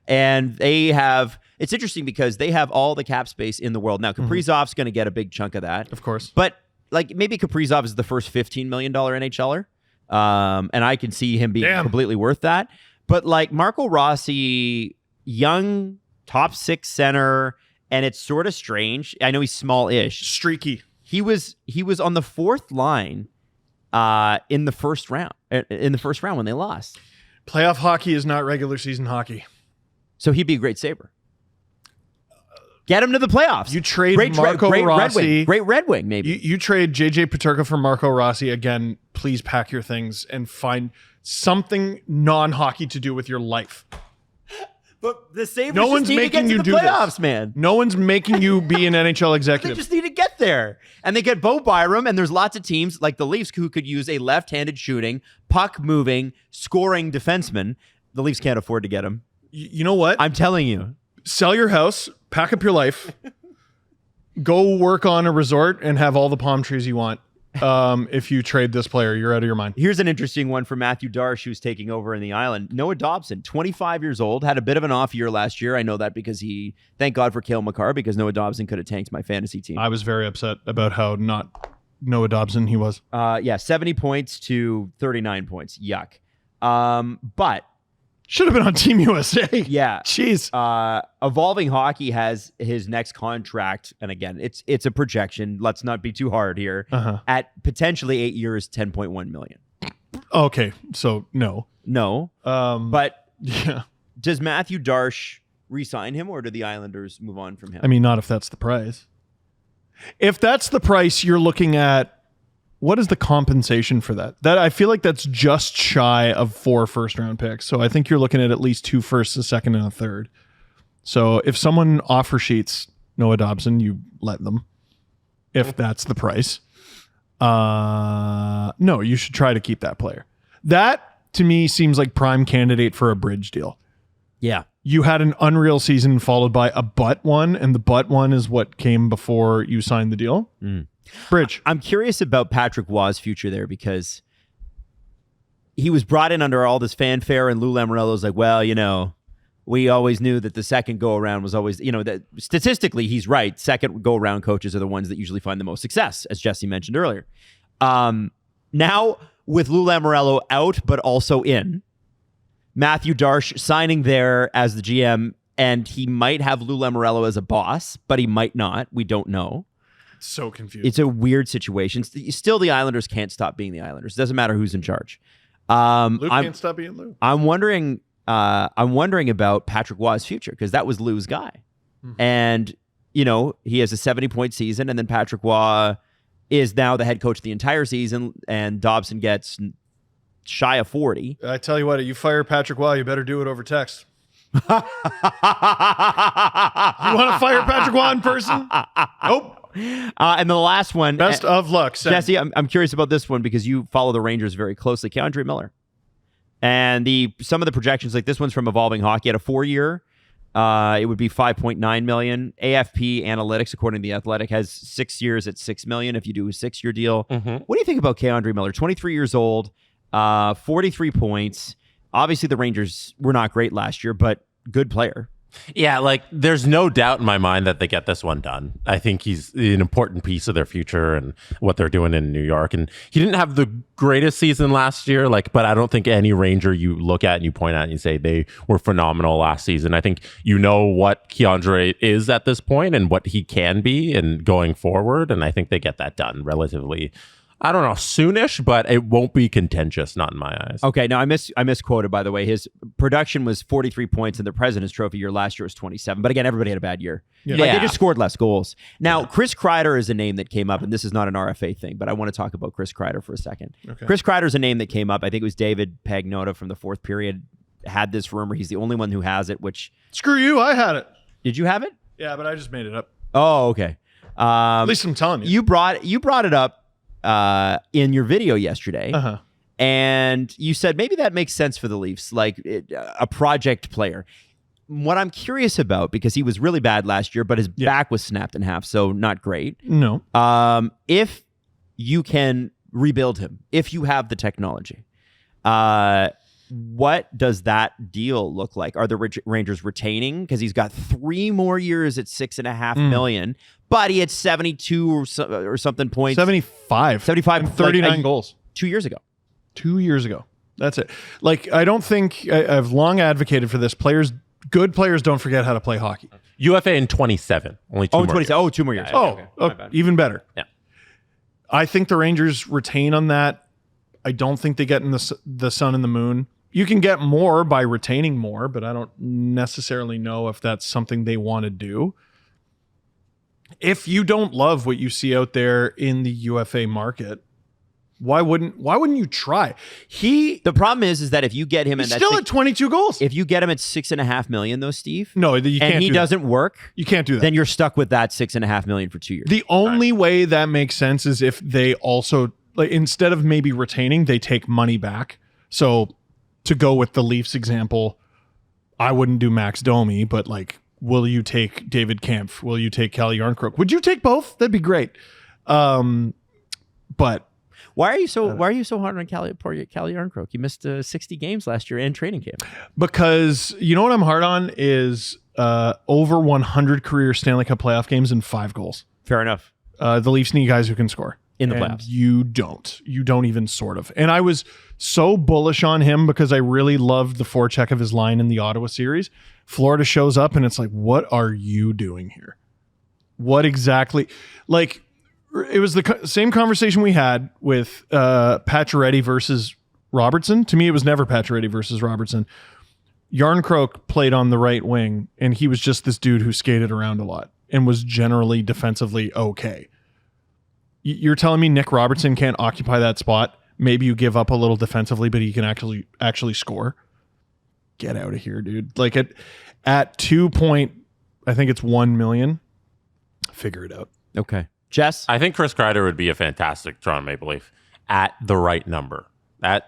And they have, it's interesting because they have all the cap space in the world. Now, Kaprizov's going to get a big chunk of that. Of course. But like maybe Kaprizov is the first $15 million NHLer. And I can see him being completely worth that. But like Marco Rossi, young, top 6 center, and it's sort of strange. I know he's small-ish. Streaky. He was on the 4th line in the first round. In the first round when they lost. Playoff hockey is not regular season hockey. So he'd be a great Sabre. Get him to the playoffs. You trade Marco Rossi. Great Red Wing, maybe. You trade JJ Peterka for Marco Rossi. Again, please pack your things and find something non-hockey to do with your life. But the Sabres no one's making you do playoffs, this. Man. No one's making you be an NHL executive. They just need to get there. And they get Bo Byram, and there's lots of teams like the Leafs who could use a left-handed shooting, puck-moving, scoring defenseman. The Leafs can't afford to get him. You know what? I'm telling you. Sell your house, pack up your life, go work on a resort, and have all the palm trees you want. If you trade this player, you're out of your mind. Here's an interesting one for Matthew Darche, who's taking over in the island. Noah Dobson, 25 years old, had a bit of an off year last year. I know that because thank God for Cale Makar, because Noah Dobson could have tanked my fantasy team. I was very upset about how not Noah Dobson he was. 70 points to 39 points. Yuck. But should have been on Team USA. Yeah. Jeez. Evolving Hockey has his next contract, and again, it's a projection. Let's not be too hard here. At potentially 8 years, $10.1 million. Okay, so no. But yeah. Does Matthew Darche re-sign him, or do the Islanders move on from him? I mean, not if that's the price. If that's the price, you're looking at what is the compensation for that? That I feel like that's just shy of 4 first-round picks. So I think you're looking at least 2 firsts, a second, and a third. So if someone offer sheets Noah Dobson, you let them. If that's the price. No, you should try to keep that player. That, to me, seems like prime candidate for a bridge deal. Yeah. You had an unreal season followed by a but one, and the but one is what came before you signed the deal. Bridge. I'm curious about Patrick Waugh's future there, because he was brought in under all this fanfare, and Lou Lamoriello's like, well, we always knew that the second go-around was always, that statistically he's right. Second go-around coaches are the ones that usually find the most success, as Jesse mentioned earlier. Now, with Lou Lamoriello out, but also in, Matthew Darche signing there as the GM, and he might have Lou Lamoriello as a boss, but he might not. We don't know. So confused. It's a weird situation. Still, the Islanders can't stop being the Islanders. It doesn't matter who's in charge. Lou can't stop being Lou. I'm wondering about Patrick Waugh's future, because that was Lou's guy. And, he has a 70-point season, and then Patrick Waugh is now the head coach the entire season, and Dobson gets shy of 40. I tell you what, you fire Patrick Waugh, you better do it over text. You want to fire Patrick Waugh in person? Nope. And the last one. Best of luck, Sam. Jesse, I'm curious about this one because you follow the Rangers very closely. Keandre Miller. And some of the projections, like this one's from Evolving Hockey, at a 4-year, it would be $5.9 million. AFP Analytics, according to The Athletic, has 6 years at $6 million if you do a 6-year deal. What do you think about Keandre Miller? 23 years old, 43 points. Obviously, the Rangers were not great last year, but good player. Yeah, there's no doubt in my mind that they get this one done. I think he's an important piece of their future and what they're doing in New York. And he didn't have the greatest season last year, but I don't think any Ranger you look at and you point at and you say they were phenomenal last season. I think what Keandre is at this point and what he can be and going forward. And I think they get that done relatively I don't know, soonish, but it won't be contentious, not in my eyes. Okay, now I misquoted, by the way. His production was 43 points in the President's Trophy year. Last year was 27. But again, everybody had a bad year. Yeah. Like, they just scored less goals. Now, Chris Kreider is a name that came up, and this is not an RFA thing, but I want to talk about Chris Kreider for a second. Okay. Chris Kreider is a name that came up. I think it was David Pagnotta from the fourth period had this rumor. He's the only one who has it, which... Screw you, I had it. Did you have it? Yeah, but I just made it up. Oh, okay. At least I'm telling you. You brought it up in your video yesterday, and you said maybe that makes sense for the Leafs, like a project player. What I'm curious about, because he was really bad last year, but his back was snapped in half, so not great. No. If you can rebuild him, if you have the technology, what does that deal look like? Are the Rangers retaining? Because he's got 3 more years at $6.5 million, but he had 72 or something points. 75 and 39 goals 2 years ago. 2 years ago. That's it. Like, I don't think I've long advocated for this. Good players don't forget how to play hockey. UFA in 27. Only 2 more 27. years. Oh, 2 more years. Okay, even better. Yeah. I think the Rangers retain on that. I don't think they get in the sun and the moon. You can get more by retaining more, but I don't necessarily know if that's something they want to do. If you don't love what you see out there in the UFA market, why wouldn't you try? The problem is that if you get him, He's still at 22 goals. If you get him at $6.5 million, though, Steve, no, you can't. And he doesn't work, you can't do that. Then you're stuck with that $6.5 million for 2 years. The only way that makes sense is if they also, like, instead of maybe retaining, they take money back. So, to go with the Leafs example, I wouldn't do Max Domi, but like, will you take David Kampf? Will you take Calle Jarnkrok? Would you take both? That'd be great. But why are you so hard on Calle Jarnkrok? He missed 60 games last year in training camp. Because you know what I'm hard on is over 100 career Stanley Cup playoff games and 5 goals. Fair enough. The Leafs need guys who can score. In the and playoffs. You don't even sort of. And I was so bullish on him because I really loved the forecheck of his line in the Ottawa series. Florida shows up and it's like, what are you doing here? What exactly? Like, it was the same conversation we had with Pacioretty versus Robertson. To me, it was never Pacioretty versus Robertson. Jarnkrok played on the right wing, and he was just this dude who skated around a lot and was generally defensively okay. You're telling me Nick Robertson can't occupy that spot? Maybe you give up a little defensively, but he can actually score. Get out of here, dude. Like at 2 point, I think it's $1 million. Figure it out. Okay. Jess? I think Chris Kreider would be a fantastic Toronto Maple Leaf at the right number.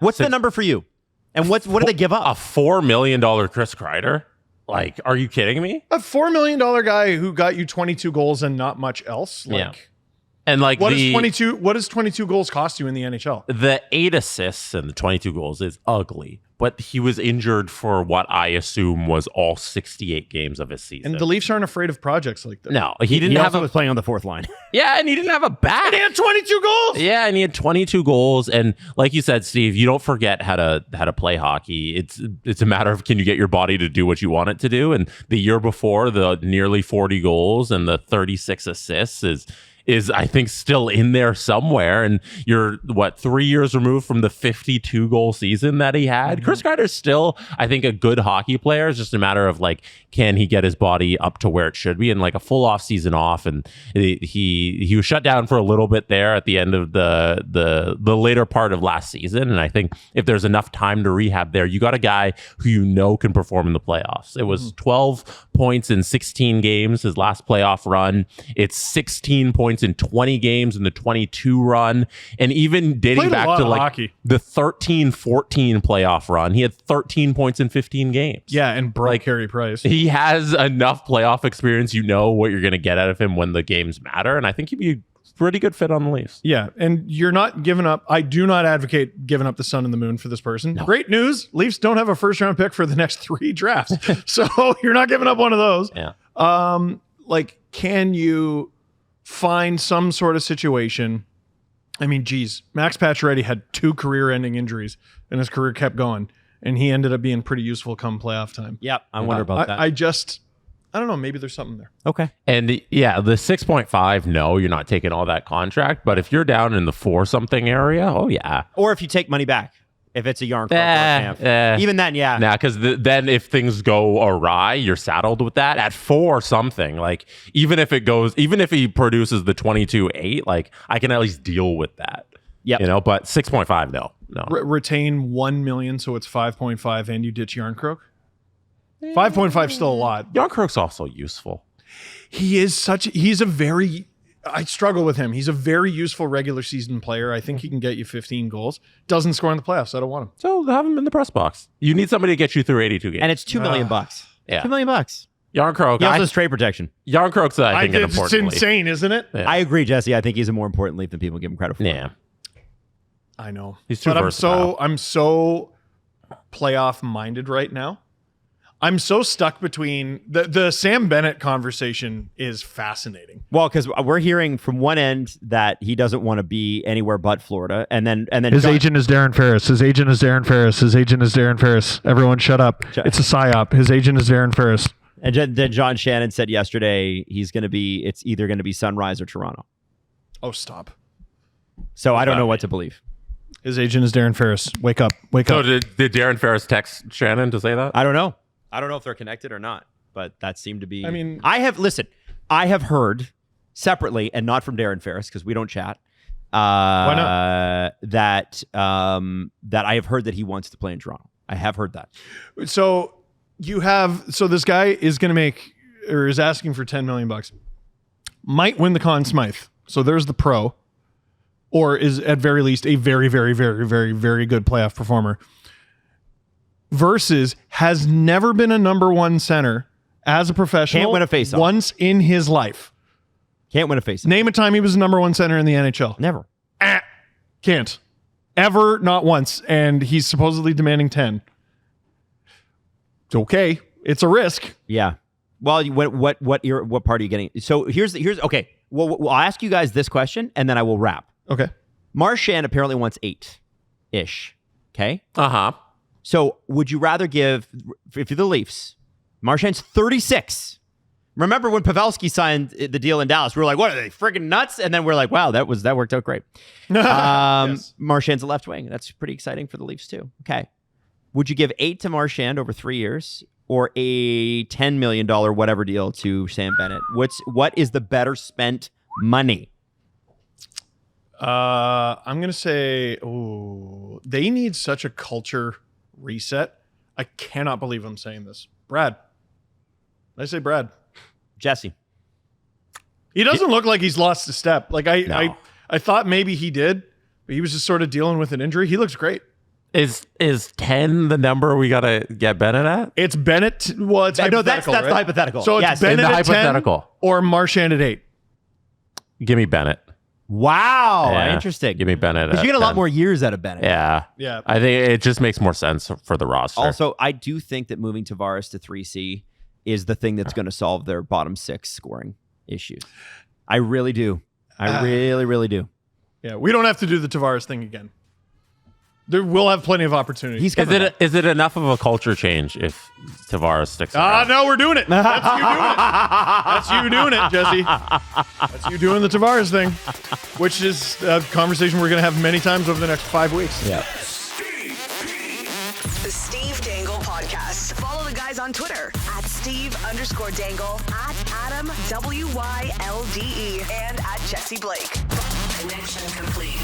What's the number for you? And what do they give up? A $4 million Chris Kreider? Like, are you kidding me? A $4 million guy who got you 22 goals and not much else? Like, yeah. And like what does 22 goals cost you in the NHL? The 8 assists and the 22 goals is ugly, but he was injured for what I assume was all 68 games of his season. And the Leafs aren't afraid of projects like that. No, he also was playing on the fourth line. Yeah, and he didn't have a back. And he had 22 goals. Yeah, and he had 22 goals. And like you said, Steve, you don't forget how to play hockey. It's a matter of, can you get your body to do what you want it to do? And the year before, the nearly 40 goals and the 36 assists is I think still in there somewhere. And you're 3 years removed from the 52 goal season that he had. Chris Kreider's still, I think, a good hockey player. It's just a matter of like, can he get his body up to where it should be? And like a full off season off. And he was shut down for a little bit there at the end of the later part of last season. And I think if there's enough time to rehab there, you got a guy who you know can perform in the playoffs. It was 12 points in 16 games, his last playoff run. It's 16 points in 20 games in the 22 run, and even dating back to like hockey. The 13-14 playoff run, he had 13 points in 15 games. Yeah, and broke Carey Price. He has enough playoff experience. You know what you're going to get out of him when the games matter, and I think he'd be a pretty good fit on the Leafs. Yeah, and you're not giving up. I do not advocate giving up the sun and the moon for this person. No. Great news. Leafs don't have a first-round pick for the next 3 drafts, so you're not giving up one of those. Yeah. Like, can you find some sort of situation? I mean, geez, Max Pacioretty had 2 career-ending injuries, and his career kept going, and he ended up being pretty useful come playoff time. Yep, I wonder about that. I don't know. Maybe there's something there. Okay. And yeah, the 6.5, no, you're not taking all that contract. But if you're down in the 4-something area, oh yeah. Or if you take money back, if it's a Yarncroke or a Camp. Even then, yeah. Nah, because then if things go awry, you're saddled with that at 4-something. Like even if he produces the 22.8, like I can at least deal with that. Yeah. But 6.5, no. Retain 1 million, so it's 5.5, and you ditch Yarncroke. 5.5 still a lot. Yarncroke's also useful. I struggle with him. He's a very useful regular season player. I think he can get you 15 goals. Doesn't score in the playoffs. I don't want him. So have him in the press box. You need somebody to get you through 82 games. And it's $2 million. Yeah. $2 million. Yarncroke. He also has trade protection. Yarncroke's, I think, an important It's insane, isn't it? Yeah. I agree, Jesse. I think he's a more important leaf than people give him credit for. Yeah. I know. He's too versatile. I'm so playoff minded right now. I'm so stuck between the Sam Bennett conversation is fascinating. Well, because we're hearing from one end that he doesn't want to be anywhere but Florida, and then his agent is Darren Ferris. His agent is Darren Ferris. His agent is Darren Ferris. Everyone, shut up! It's a psyop. His agent is Darren Ferris. And then John Shannon said yesterday it's either going to be Sunrise or Toronto. Oh, stop! So I don't know what to believe. His agent is Darren Ferris. Wake up! Wake So up! did Darren Ferris text Shannon to say that? I don't know. I don't know if they're connected or not, but that seemed to be. I mean, I have heard separately, and not from Darren Ferris because we don't chat. Why not? That I have heard that he wants to play in Toronto. I have heard that. So this guy is going to make, or is asking for $10 million. Might win the Conn Smythe. So there's the pro, or is at very least a very, very, very, very, very good playoff performer. Versus has never been a number one center as a professional. Can't win a faceoff once in his life. Can't win a faceoff. Name a time he was a number one center in the NHL. Never. Can't. Ever, not once. And he's supposedly demanding 10. It's okay. It's a risk. Yeah. Well, what part are you getting? So here's okay. Well, I'll ask you guys this question, and then I will wrap. Okay. Marchand apparently wants 8-ish. Okay. Uh-huh. So would you rather give, if you're the Leafs, Marchand's 36. Remember when Pavelski signed the deal in Dallas? We were like, what are they, friggin' nuts? And then we're like, wow, that worked out great. Yes. Marchand's a left wing. That's pretty exciting for the Leafs too. Okay. Would you give 8 to Marchand over 3 years or a $10 million whatever deal to Sam Bennett? What is the better spent money? I'm going to say, they need such a culture reset. I cannot believe I'm saying this. Brad. I say Brad. Jesse. He doesn't look like he's lost a step. Like No. I thought maybe he did, but he was just sort of dealing with an injury. He looks great. Is 10 the number we got to get Bennett at? It's Bennett. Well, it's No, that's hypothetical, right? the hypothetical. So it's Yes. Bennett In the at 10 hypothetical. or Marchand at 8. Give me Bennett. Wow. Yeah. Interesting. Give me Bennett. Because you get a at lot 10. more years out of Bennett. Yeah. Yeah. I think it just makes more sense for the roster. Also, I do think that moving Tavares to 3C is the thing that's going to solve their bottom 6 scoring issues. I really do. I really, really do. Yeah. We don't have to do the Tavares thing again. We'll have plenty of opportunities. Is it enough of a culture change if Tavares sticks around? No, we're doing it. That's you doing it. That's you doing it, Jesse. That's you doing the Tavares thing, which is a conversation we're going to have many times over the next 5 weeks. Yeah. The Steve Dangle Podcast. Follow the guys on Twitter at Steve_Dangle, at Adam WYLDE, and at Jesse Blake. Connection complete.